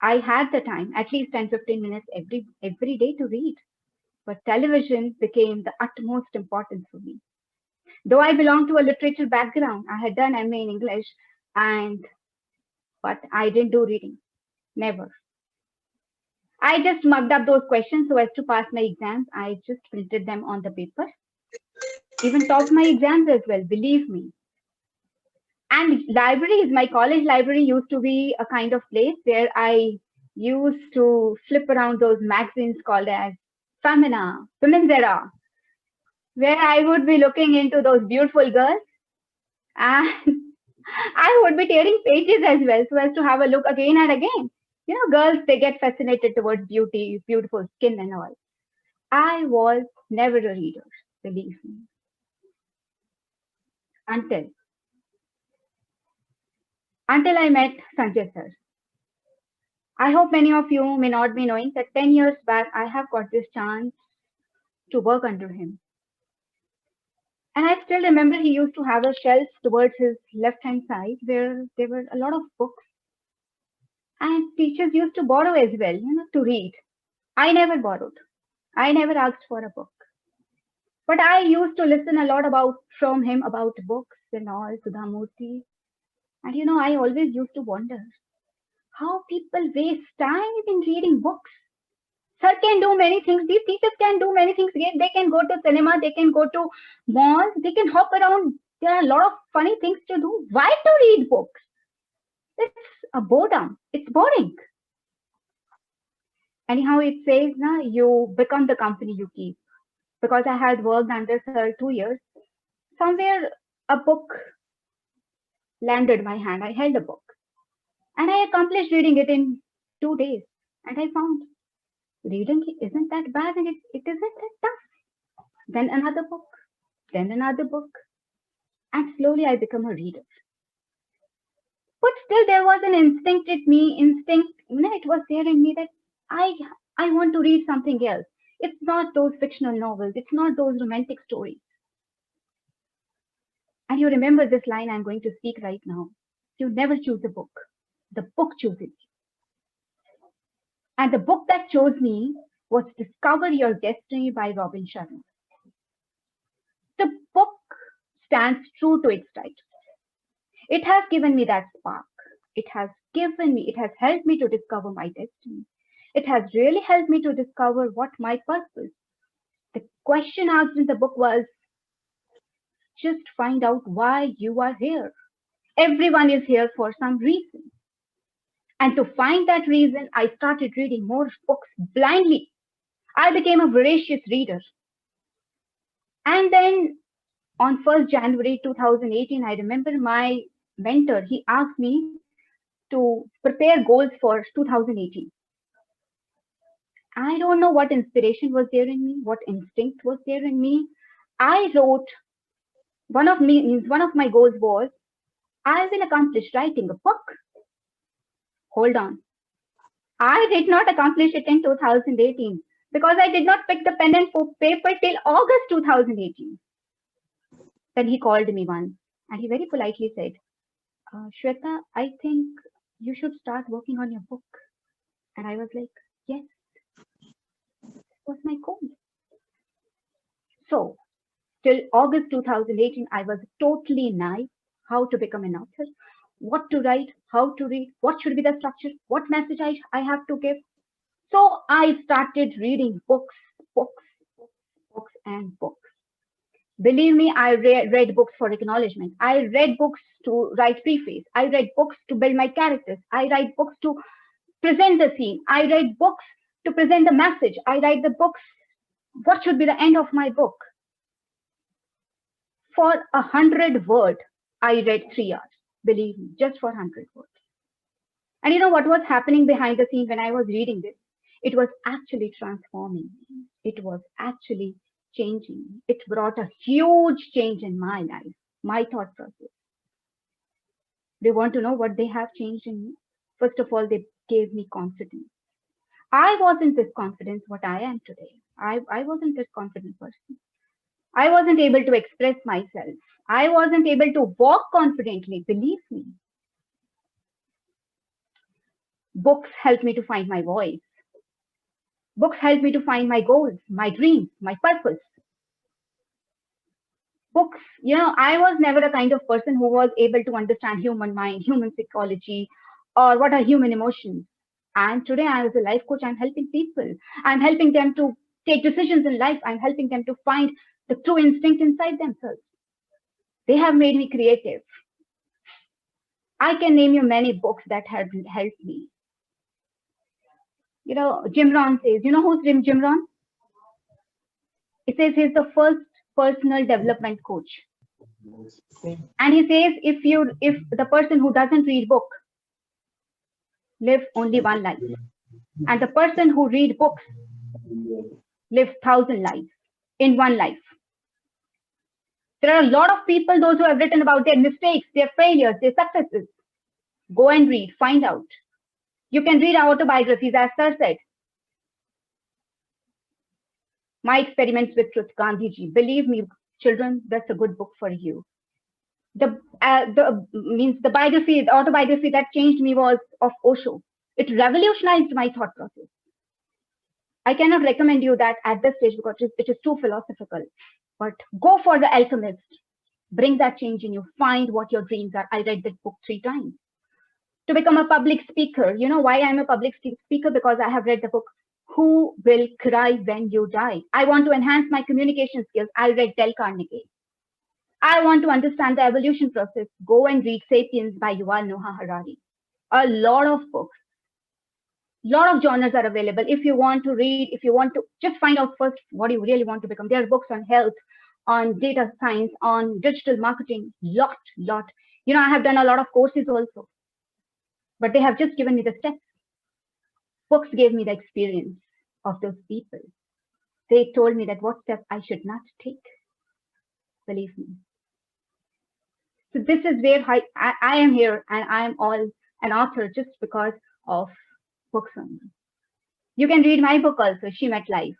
I had the time, at least 10-15 minutes every day to read. But television became the utmost importance for me. Though I belong to a literature background, I had done MA in English, but I didn't do reading. Never. I just mugged up those questions so as to pass my exams. I just printed them on the paper. Even topped my exams as well, believe me. And libraries, my college library used to be a kind of place where I used to flip around those magazines called as Femina, Women's Era, where I would be looking into those beautiful girls. And I would be tearing pages as well so as to have a look again and again. Girls, they get fascinated towards beauty, beautiful skin and all. I was never a reader, believe me. Until I met Sanjay sir. I hope many of you may not be knowing that 10 years back, I have got this chance to work under him. And I still remember he used to have a shelf towards his left-hand side where there were a lot of books. And teachers used to borrow as well, to read. I never borrowed. I never asked for a book. But I used to listen a lot from him about books and all, Sudhamurti. And I always used to wonder how people waste time in reading books. Sir can do many things. These teachers can do many things. They can go to cinema. They can go to malls. They can hop around. There are a lot of funny things to do. Why to read books? It's a boredom. It's boring. Anyhow, it says, you become the company you keep. Because I had worked under Sir 2 years, somewhere a book landed my hand. I held a book. And I accomplished reading it in 2 days. And I found reading isn't that bad and it isn't that tough. Then another book, then another book. And slowly I become a reader. But still there was an instinct in me, it was there in me that I want to read something else. It's not those fictional novels. It's not those romantic stories. And you remember this line I'm going to speak right now. You never choose a book. The book chooses you. And the book that chose me was Discover Your Destiny by Robin Sharma. The book stands true to its title. It has given me that spark. It has helped me to discover my destiny. It has really helped me to discover what my purpose. The question asked in the book was, just find out why you are here. Everyone is here for some reason. And to find that reason, I started reading more books blindly. I became a voracious reader. And then on 1st January 2018, I remember my mentor, he asked me to prepare goals for 2018. I don't know what inspiration was there in me, what instinct was there in me. I wrote, one of my goals was, I will accomplish writing a book. Hold on. I did not accomplish it in 2018 because I did not pick the pen and paper till August 2018. Then he called me once and he very politely said, Shweta, I think you should start working on your book. And I was like, yes, that was my goal. So till August 2018, I was totally naive how to become an author, what to write, how to read, what should be the structure, what message I have to give. So I started reading books, and books. Believe me, I read books for acknowledgement. I read books to write preface. I read books to build my characters. I write books to present the scene. I read books to present the message. I write the books, what should be the end of my book. For 100 words, I read 3 hours. Believe me, just for 100 words. And you know what was happening behind the scenes when I was reading this? It was actually transforming me. It was actually changing me. It brought a huge change in my life, my thought process. They want to know what they have changed in me. First of all, they gave me confidence. I wasn't this confident what I am today. I wasn't this confident person. I wasn't able to express myself. I wasn't able to walk confidently, believe me. Books helped me to find my voice. Books helped me to find my goals, my dreams, my purpose. Books, I was never a kind of person who was able to understand human mind, human psychology, or what are human emotions. And today, as a life coach, I'm helping people. I'm helping them to take decisions in life. I'm helping them to find the true instinct inside themselves. They have made me creative. I can name you many books that have helped me. Jim Rohn says, you know who's Jim Rohn? He says he's the first personal development coach. And he says, if the person who doesn't read book live only one life, and the person who read books live 1,000 lives in one life. There are a lot of people, those who have written about their mistakes, their failures, their successes. Go and read, find out. You can read autobiographies, as Sir said. My Experiments with Truth, Gandhiji. Believe me, children, that's a good book for you. The autobiography that changed me was of Osho. It revolutionized my thought process. I cannot recommend you that at this stage because it is too philosophical. But go for The Alchemist. Bring that change in you. Find what your dreams are. I read that book 3 times. To become a public speaker. You know why I'm a public speaker? Because I have read the book Who Will Cry When You Die. I want to enhance my communication skills. I read Dale Carnegie. I want to understand the evolution process. Go and read Sapiens by Yuval Noah Harari. A lot of books. Lot of genres are available. If you want to read, if you want to just find out first what you really want to become. There are books on health, on data science, on digital marketing, lot. You know, I have done a lot of courses also, but they have just given me the steps. Books gave me the experience of those people. They told me that what step I should not take. Believe me. So this is where I am here, and I am all an author just because of books only. You can read my book also, She Met Life.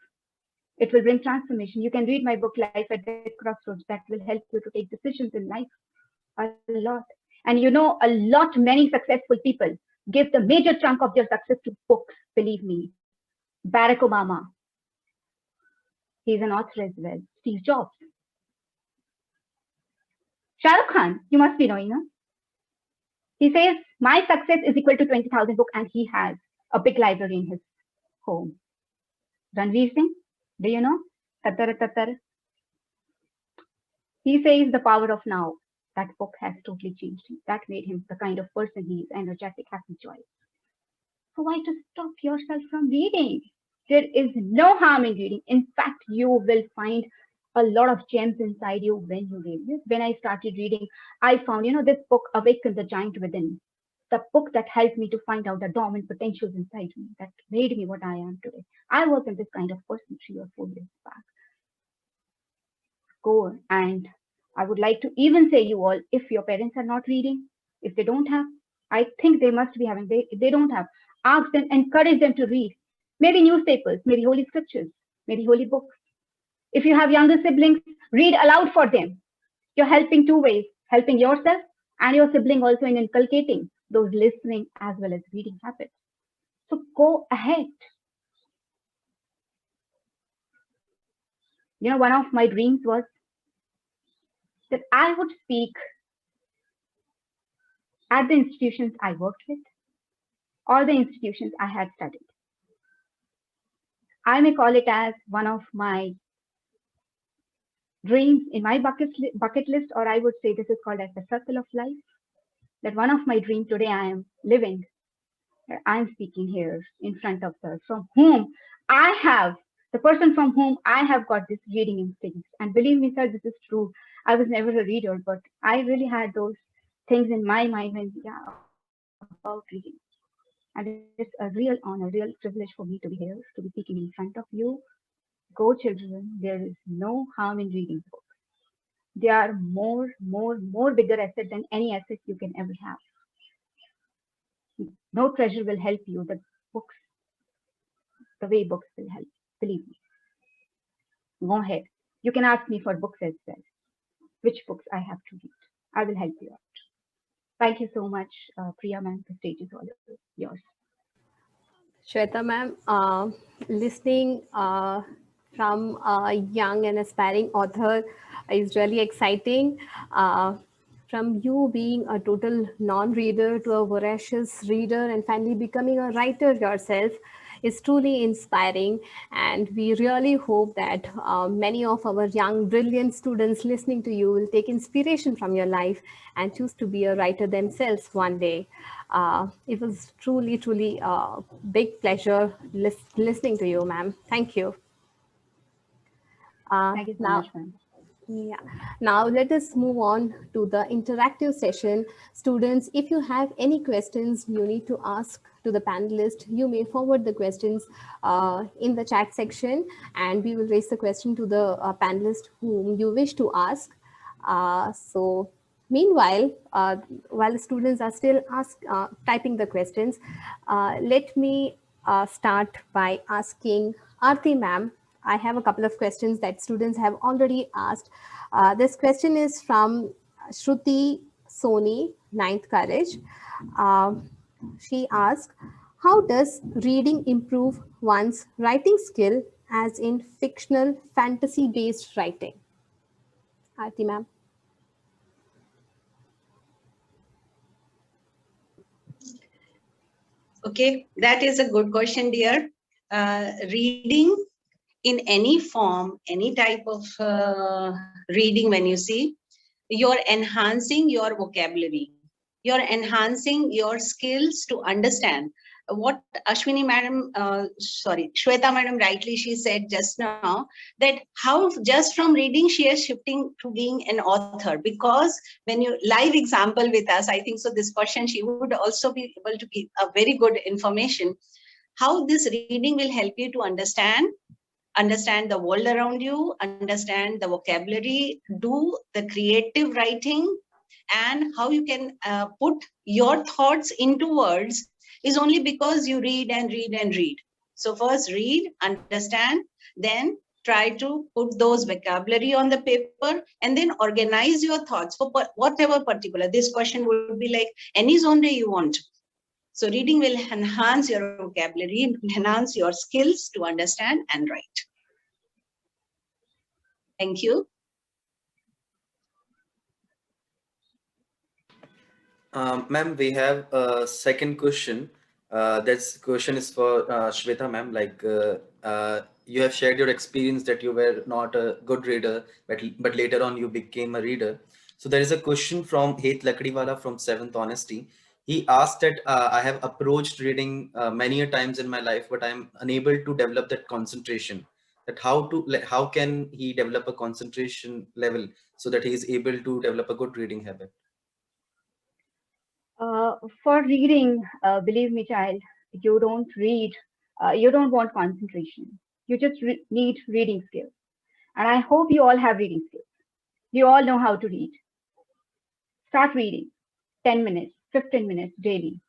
It will bring transformation. You can read my book, Life at the Crossroads. That will help you to take decisions in life a lot. And you know, many successful people give the major chunk of their success to books, believe me. Barack Obama, he's an author as well. Steve Jobs. Shah Rukh Khan, you must be knowing, no? He says, my success is equal to 20,000 books, and he has a big library in his home. Ranveer Singh, do you know? Tatar. He says the power of now. That book has totally changed him. That made him the kind of person he is, energetic, happy, joyous. So why to stop yourself from reading? There is no harm in reading. In fact, you will find a lot of gems inside you when you read. When I started reading, I found, this book, Awaken the Giant Within. The book that helped me to find out the dormant potentials inside me, that made me what I am today. I wasn't this kind of person 3 or 4 years back. Go, and I would like to even say you all, if your parents are not reading, if they don't have, I think they must be having, if they don't have, ask them, encourage them to read. Maybe newspapers, maybe holy scriptures, maybe holy books. If you have younger siblings, read aloud for them. You're helping 2 ways, helping yourself and your sibling also in inculcating those listening as well as reading habits. So go ahead. One of my dreams was that I would speak at the institutions I worked with or the institutions I had studied. I may call it as one of my dreams in my bucket list, or I would say this is called as the circle of life. That one of my dreams today I am living, that I'm speaking here in front of the person from whom I have got this reading instinct. And believe me, sir, this is true. I was never a reader, but I really had those things in my mind about reading. And it's a real honor, real privilege for me to be here, to be speaking in front of you. Go, children. There is no harm in reading books. They are more bigger asset than any asset you can ever have. No treasure will help you. The way books will help. Believe me. Go ahead. You can ask me for books as well. Which books I have to read. I will help you out. Thank you so much, Priya ma'am. The stage is all yours. Shweta ma'am, listening from a young and aspiring author is really exciting. From you being a total non-reader to a voracious reader and finally becoming a writer yourself is truly inspiring. And we really hope that many of our young, brilliant students listening to you will take inspiration from your life and choose to be a writer themselves one day. It was truly a big pleasure listening to you, ma'am. Thank you. Thank you so much, ma'am. Yeah. Now let us move on to the interactive session. Students, if you have any questions you need to ask to the panelist, you may forward the questions in the chat section, and we will raise the question to the panelist whom you wish to ask. So meanwhile, while the students are still typing the questions, let me start by asking Aarti ma'am. I have a couple of questions that students have already asked. This question is from Shruti Soni, 9th College. She asked, How does reading improve one's writing skill as in fictional fantasy-based writing? Aarti ma'am. Okay, that is a good question, dear. Reading in any form, any type of reading, when you see, you're enhancing your vocabulary. You're enhancing your skills to understand what Ashwini madam, Shweta madam rightly she said just now, that how just from reading she is shifting to being an author. Because when you live example with us, I think so this question she would also be able to give a very good information how this reading will help you to understand the world around you, understand the vocabulary, do the creative writing, and how you can put your thoughts into words is only because you read and read and read. So first read, understand, then try to put those vocabulary on the paper, and then organize your thoughts for whatever particular. This question would be like any genre you want. So reading will enhance your vocabulary, enhance your skills to understand and write. Thank you. Ma'am, we have a second question. That question is for Shweta ma'am. You have shared your experience that you were not a good reader, but later on you became a reader. So there is a question from Het Lakdiwala from 7th Honesty. He asked that I have approached reading many a times in my life, but I'm unable to develop that concentration. That how can he develop a concentration level so that he is able to develop a good reading habit? For reading, believe me, child, you don't read, you don't want concentration. You just need reading skills. And I hope you all have reading skills. You all know how to read. Start reading 10 minutes, 15 minutes daily.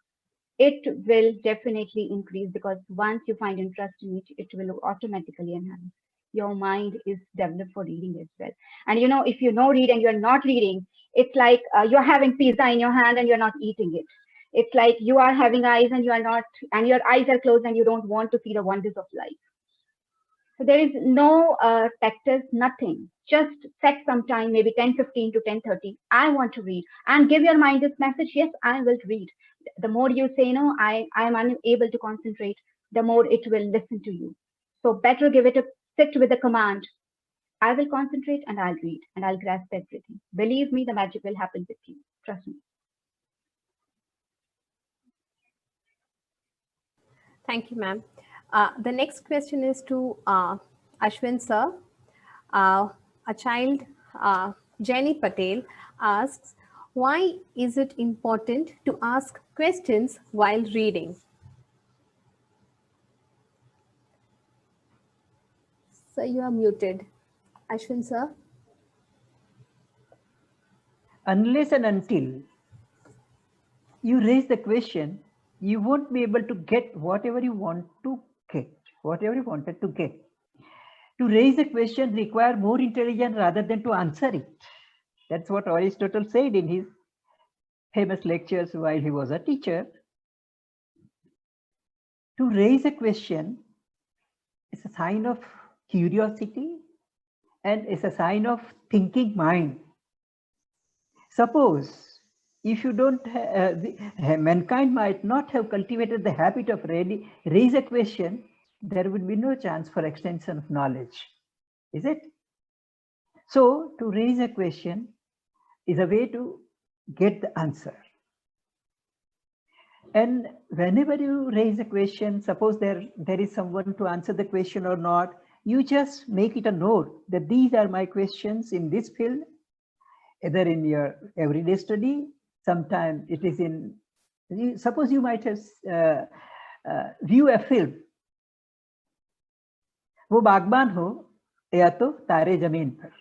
It will definitely increase because once you find interest in it, it will automatically enhance. Your mind is developed for reading as well. And you know, if you know read and you're not reading, it's like you're having pizza in your hand and you're not eating it. It's like you are having eyes and you are not, and your eyes are closed and you don't want to see the wonders of life. So there is no practice, nothing. Just set some time, maybe 10:15 to 10:30. I want to read, and give your mind this message: yes, I will read. The more you say no, I am unable to concentrate, the more it will listen to you. So better give it a sit with the command. I will concentrate and I'll read and I'll grasp everything. Believe me, the magic will happen with you. Trust me. Thank you, ma'am. The next question is to Ashwin sir. A child, Jenny Patel, asks, why is it important to ask questions while reading? Sir, you are muted. Ashwin sir. Unless and until you raise the question, you won't be able to get whatever you want to get, whatever you wanted to get. To raise a question require more intelligence rather than to answer it. That's what Aristotle said in his famous lectures while he was a teacher. To raise a question is a sign of curiosity and it's a sign of thinking mind. Suppose if you don't, mankind might not have cultivated the habit of raise a question, there would be no chance for extension of knowledge, is it? So to raise a question is a way to get the answer. And whenever you raise a question, suppose there is someone to answer the question or not, you just make it a note that these are my questions in this field, either in your everyday study, sometimes it is in, suppose you might have view a film, वो बागबान हो या तो तारे जमीन पर.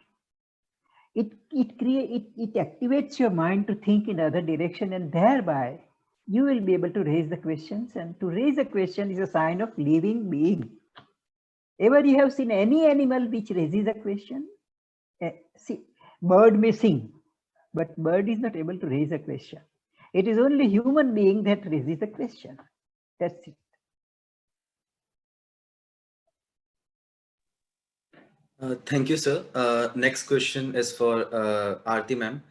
It activates your mind to think in other direction, and thereby you will be able to raise the questions. And to raise a question is a sign of living being. Ever you have seen any animal which raises a question? See, bird may sing, but bird is not able to raise a question. It is only human being that raises a question. That's it. Thank you, sir. Next question is for Aarti ma'am.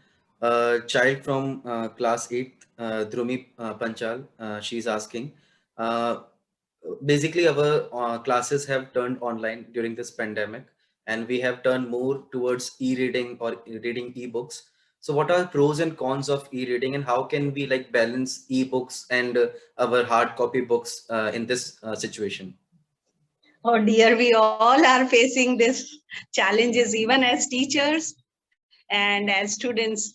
Child from class 8, Drumi Panchal, she's asking, uh, basically our classes have turned online during this pandemic, and we have turned more towards e-reading or reading e-books. So what are pros and cons of e-reading, and how can we like balance e-books and our hard copy books in this situation? Oh dear, we all are facing this challenges, even as teachers and as students.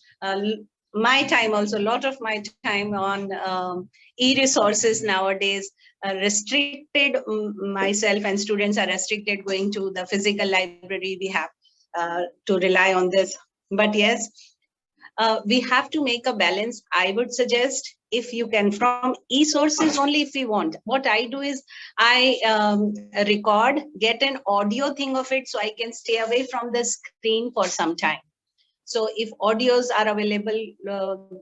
My time also, a lot of my time on e-resources nowadays restricted. Myself and students are restricted going to the physical library. We have to rely on this. But yes, we have to make a balance. I would suggest, if you can, from e-sources only if we want. What I do is I record, get an audio thing of it so I can stay away from the screen for some time. So if audios are available,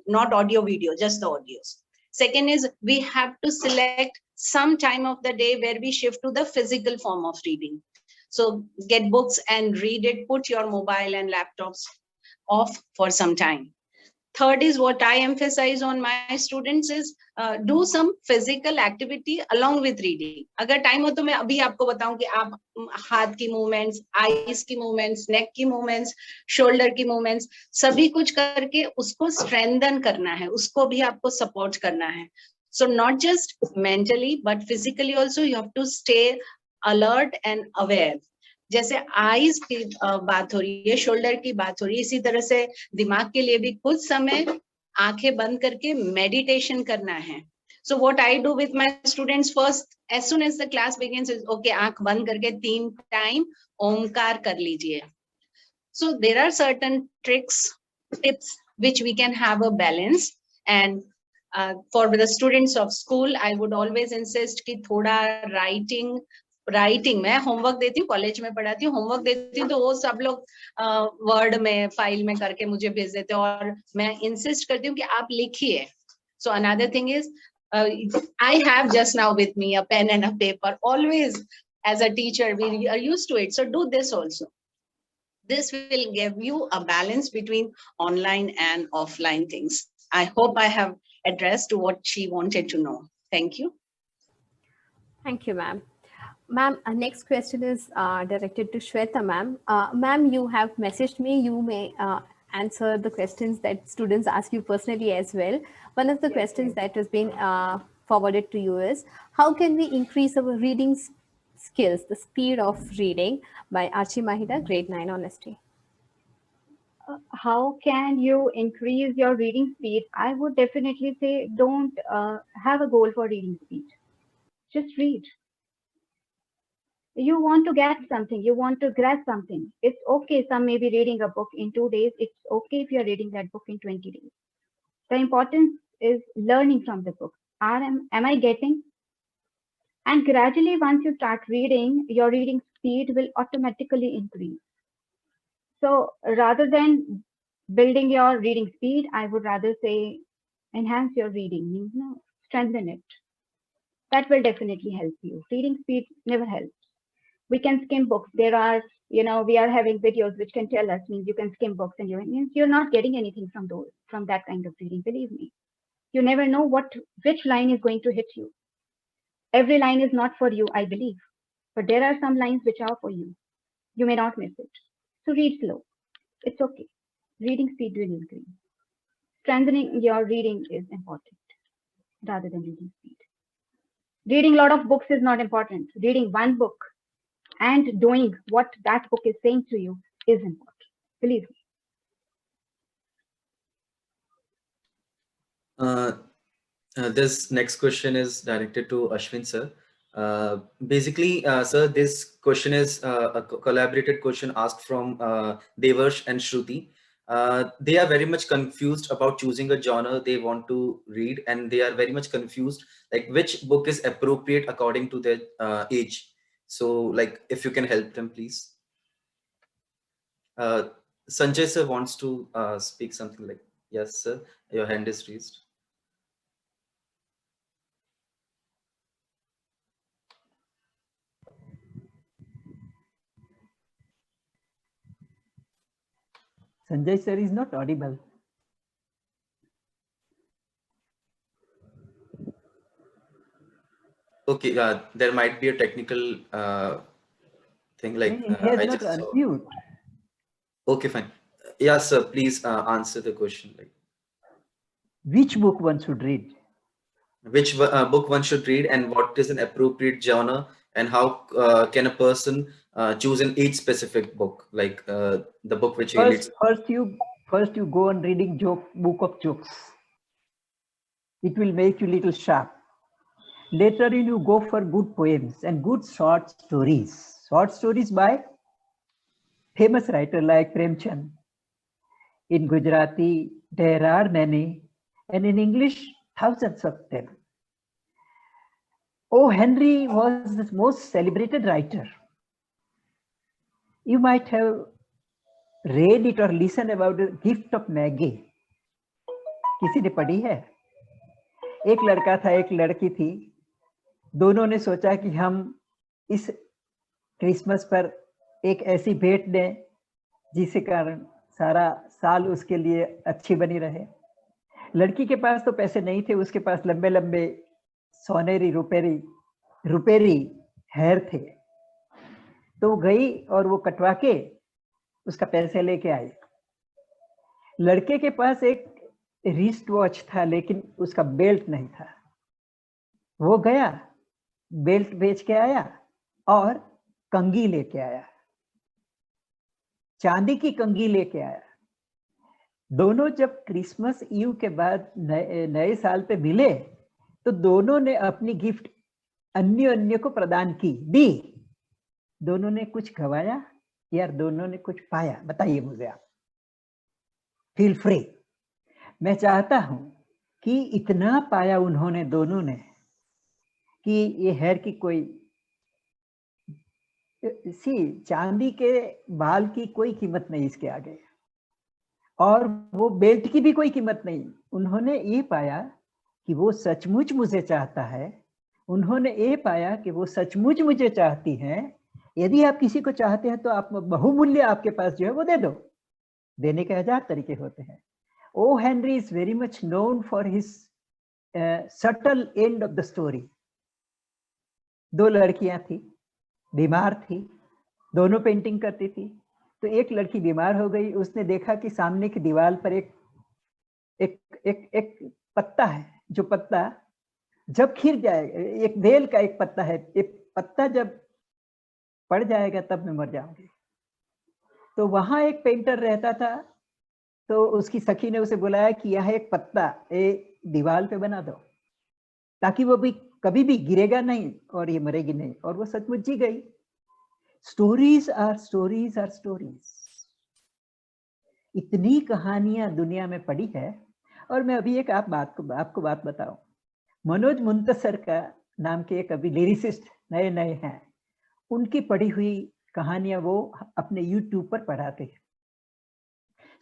not audio video, just the audios. Second is we have to select some time of the day where we shift to the physical form of reading. So get books and read it, put your mobile and laptops off for some time. Third is what I emphasize on my students is do some physical activity along with reading. अगर time हो तो मैं अभी आपको बताऊं कि आप हाथ की मूवमेंट्स, आईज की मूवमेंट्स, नेक की मूवमेंट्स, शोल्डर की मूवमेंट्स, सभी कुछ करके उसको स्ट्रेंथन करना है, उसको भी आपको सपोर्ट करना है. So not just mentally but physically also you have to stay alert and aware. जैसे आईज की बात हो रही है, शोल्डर की बात हो रही है, इसी तरह से दिमाग के लिए भी कुछ समय आंखें बंद करके मेडिटेशन करना है. So what I do with my students, first as soon as the class begins is okay, आंख बंद करके 3 टाइम ओमकार कर लीजिए. So there are certain tricks, tips which we can have a balance. And for the students of school, I would always insist कि थोड़ा writing मैं homework देती हूँ, कॉलेज में पढ़ाती हूँ, होमवर्क देती हूँ तो वो सब लोग वर्ड में फाइल में करके मुझे भेज देते हैं और मैं इंसिस्ट करती हूँ कि आप लिखिए. So another thing is I have just now with me a pen and a paper. Always as a teacher we are used to it, so do this also. This will give you a balance between online and offline things. I hope I have addressed what she wanted to know. Thank you. Thank you, ma'am. Ma'am, our next question is directed to Shweta, ma'am. Ma'am, you have messaged me. You may answer the questions that students ask you personally as well. One of the questions that has been forwarded to you is, how can we increase our reading skills, the speed of reading, by Archie Mahida, grade 9 honesty. How can you increase your reading speed? I would definitely say don't have a goal for reading speed. Just read. You want to get something, you want to grasp something. It's okay. Some may be reading a book in 2 days. It's okay if you're reading that book in 20 days. The importance is learning from the book. Am I getting? And gradually, once you start reading, your reading speed will automatically increase. So rather than building your reading speed, I would rather say enhance your reading, strengthen it. That will definitely help you. Reading speed never helps. We can skim books. There are, we are having videos which can tell us, means you can skim books and you're not getting anything from that kind of reading. Believe me, you never know which line is going to hit you. Every line is not for you, I believe, but there are some lines which are for you. You may not miss it. So read slow. It's okay. Reading speed will increase. Strengthening your reading is important rather than reading speed. Reading a lot of books is not important. Reading one book and doing what that book is saying to you is important. Believe me. This next question is directed to Ashwin sir. Basically, sir, this question is a collaborated question asked from Devarsh and Shruti. They are very much confused about choosing a genre they want to read, and they are very much confused like which book is appropriate according to their age. So like if you can help them, please. Sanjay sir wants to speak something. Like, yes sir, your hand is raised. Sanjay sir is not audible. Okay, there might be a technical thing, like He has I not just saw. unmute. Okay, fine. Yes, sir. Please answer the question. Like, Which book one should read? which book one should read, and what is an appropriate genre, and how can a person choose an age specific book, like the book which relates. First you go on reading book of jokes. It will make you little sharp. Later on, you go for good poems and good short stories. Short stories by famous writer like Premchand. In Gujarati, there are many, and in English, thousands of them. O. Henry was the most celebrated writer. You might have read it or listened about the gift of Maggie. किसी ने पढ़ी है? एक लड़का था, एक लड़की थी. दोनों ने सोचा कि हम इस क्रिसमस पर एक ऐसी भेंट दें जिसके कारण सारा साल उसके लिए अच्छी बनी रहे. लड़की के पास तो पैसे नहीं थे, उसके पास लंबे लंबे सोनेरी रुपेरी हेयर थे. तो वो गई और वो कटवा के उसका पैसे लेके आई. लड़के के पास एक रिस्ट वॉच था, लेकिन उसका बेल्ट नहीं था. वो गया, बेल्ट बेच के आया और कंघी लेके आया, चांदी की कंघी लेके आया. दोनों जब क्रिसमस ईव के बाद नए साल पे मिले तो दोनों ने अपनी गिफ्ट अन्य को प्रदान दी. दोनों ने कुछ गवाया या दोनों ने कुछ पाया? बताइए मुझे आप. Feel free. मैं चाहता हूं कि इतना पाया उन्होंने दोनों ने कि ये हेयर की कोई चांदी के बाल की कोई कीमत नहीं इसके आगे, और वो बेल्ट की भी कोई कीमत नहीं. उन्होंने ये पाया कि वो सचमुच मुझे चाहता है. उन्होंने ये पाया कि वो सचमुच मुझे चाहती है. यदि आप किसी को चाहते हैं तो आप बहुमूल्य आपके पास जो है वो दे दो. देने के 1000 तरीके होते हैं. O. Henry is very much known for his subtle end of the story. दो लड़कियां थी, बीमार थी, दोनों पेंटिंग करती थी. तो एक लड़की बीमार हो गई. उसने देखा कि सामने की दीवार पर एक पत्ता है, जो पत्ता जब खिल जाएगा, एक बेल का एक पत्ता है, एक पत्ता जब पड़ जाएगा तब मैं मर जाऊंगी. तो वहां एक पेंटर रहता था. तो उसकी सखी ने उसे बुलाया कि यह एक पत्ता दीवार पे बना दो, ताकि वो भी कभी भी गिरेगा नहीं और ये मरेगी नहीं. और वो सचमुच जी गई. Stories are stories are stories. इतनी कहानियां दुनिया में पड़ी है. और मैं अभी एक आपको बात बताऊं. मनोज मुंतसर का नाम के एक अभी लिरिसिस्ट नए हैं. उनकी पढ़ी हुई कहानियां वो अपने YouTube पर पढ़ाते हैं,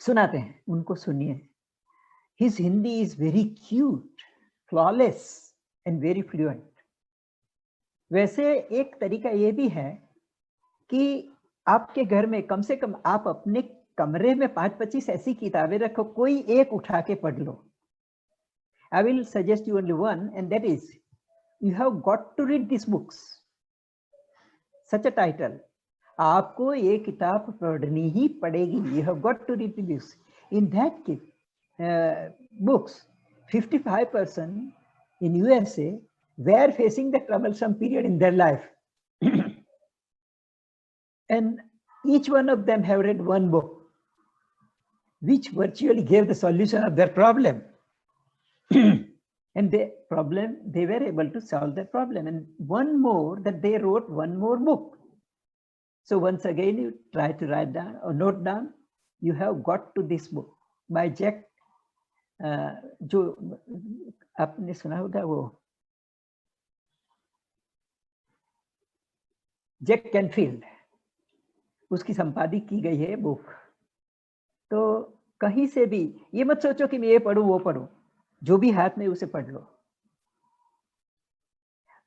सुनाते हैं. उनको सुनिए. His Hindi is very cute, flawless and very fluent. वैसे एक तरीका ये भी है कि आपके घर में कम से कम आप अपने कमरे में 5-25 ऐसी किताबें रखो, कोई एक उठा के पढ़ लो. I will suggest you only one, and that is, you have got to read these books. Such a title. आपको ये किताब पढ़नी ही पड़ेगी. You have got to read this. In that books, 55% in USA were facing the troublesome period in their life. And each one of them have read one book, which virtually gave the solution of their problem. And they were able to solve their problem. And one more, that they wrote one more book. So once again, you try to write down or note down, you have got to this book by Jack, जो आपने सुना होगा, वो Jack Canfield, उसकी संपादित की गई है बुक. तो कहीं से भी ये मत सोचो कि मैं ये पढ़ूं वो पढ़ूं. जो भी हाथ में उसे पढ़ लो.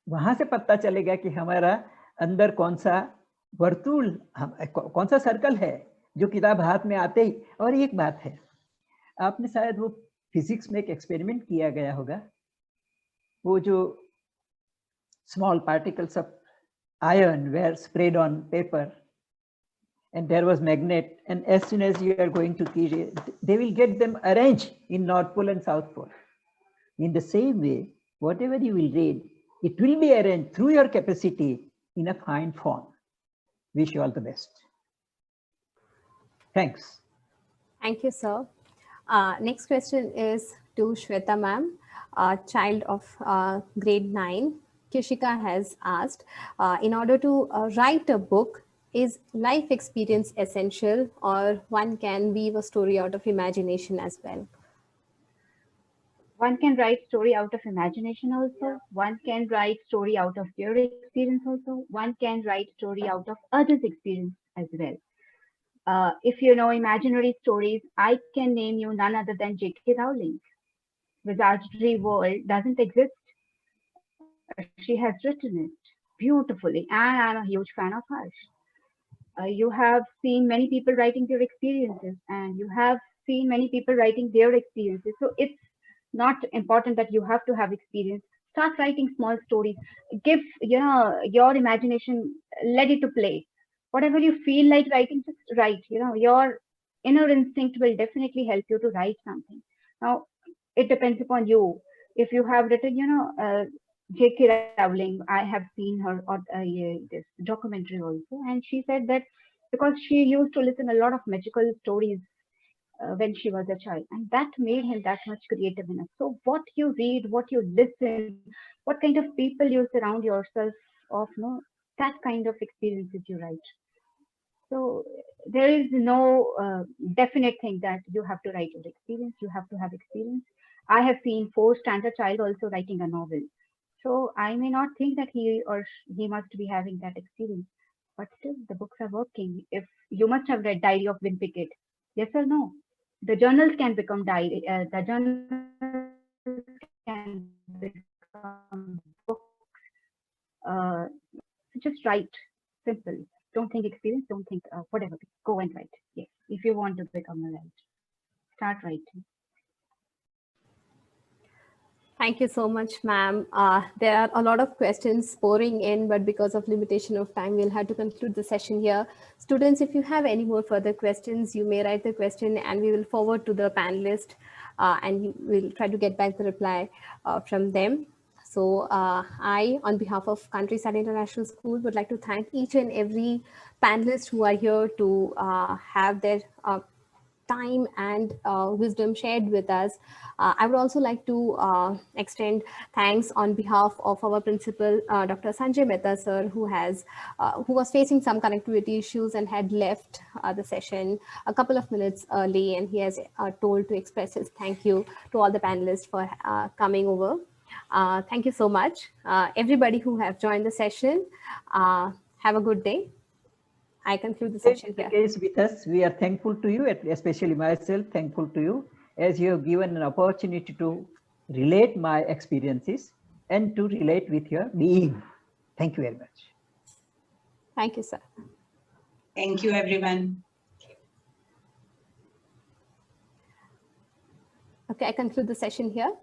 वहां से पता चलेगा कि हमारा अंदर कौन सा वर्तुल, कौन सा सर्कल है जो किताब हाथ में आते ही। और एक बात है, आपने शायद वो फिजिक्स में एक एक्सपेरिमेंट किया गया होगा, वो जो small particles of iron were spread on paper and there was magnet, and as soon as you are going to key, they will get them arranged in North Pole and South Pole. In the same way, whatever you will read, it will be arranged through your capacity in a fine form. Wish you all the best. Thanks. Thank you, sir. Next question is to Shweta ma'am, a child of grade 9. Kishika has asked, in order to write a book, is life experience essential, or one can weave a story out of imagination as well? One can write story out of imagination also. One can write story out of your experience also. One can write story out of others' experience as well. If you know imaginary stories, I can name you none other than J.K. Rowling. Wizardry world doesn't exist. She has written it beautifully, and I'm a huge fan of hers. You have seen many people writing their experiences, and you have seen many people writing their experiences. So it's not important that you have to have experience. Start writing small stories. Give your imagination, let it to play. Whatever you feel like writing, just write. Your inner instinct will definitely help you to write something. Now it depends upon you. If you have written, J.K. Rowling, I have seen her on this documentary also, and she said that because she used to listen a lot of magical stories when she was a child, and that made him that much creative enough. So what you read, what you listen, what kind of people you surround yourself of, that kind of experiences you write. So there is no definite thing that you have to write your experience. You have to have experience. I have seen 4th-standard child also writing a novel. So I may not think that he or he must be having that experience, but still the books are working. If you must have read Diary of Vin Pickett, yes or no? The journals can become diary. The journals can become books. Just write, simple. Don't think experience. Don't think whatever. Go and write. Yes, if you want to become a writer, start writing. Thank you so much, ma'am. There are a lot of questions pouring in, but because of limitation of time, we'll have to conclude the session here. Students, if you have any more further questions, you may write the question and we will forward to the panelist and we'll try to get back the reply from them. So I, on behalf of Countryside International School, would like to thank each and every panelist who are here to have their time and wisdom shared with us. I would also like to extend thanks on behalf of our principal, Dr. Sanjay Mehta sir, who was facing some connectivity issues and had left the session a couple of minutes early, and he has told to express his thank you to all the panelists for coming over. Thank you so much. Everybody who have joined the session, have a good day. I conclude the session here. Case with us, we are thankful to you, especially myself, thankful to you, as you have given an opportunity to relate my experiences and to relate with your being. Thank you very much. Thank you, sir. Thank you, everyone. Okay, I conclude the session here.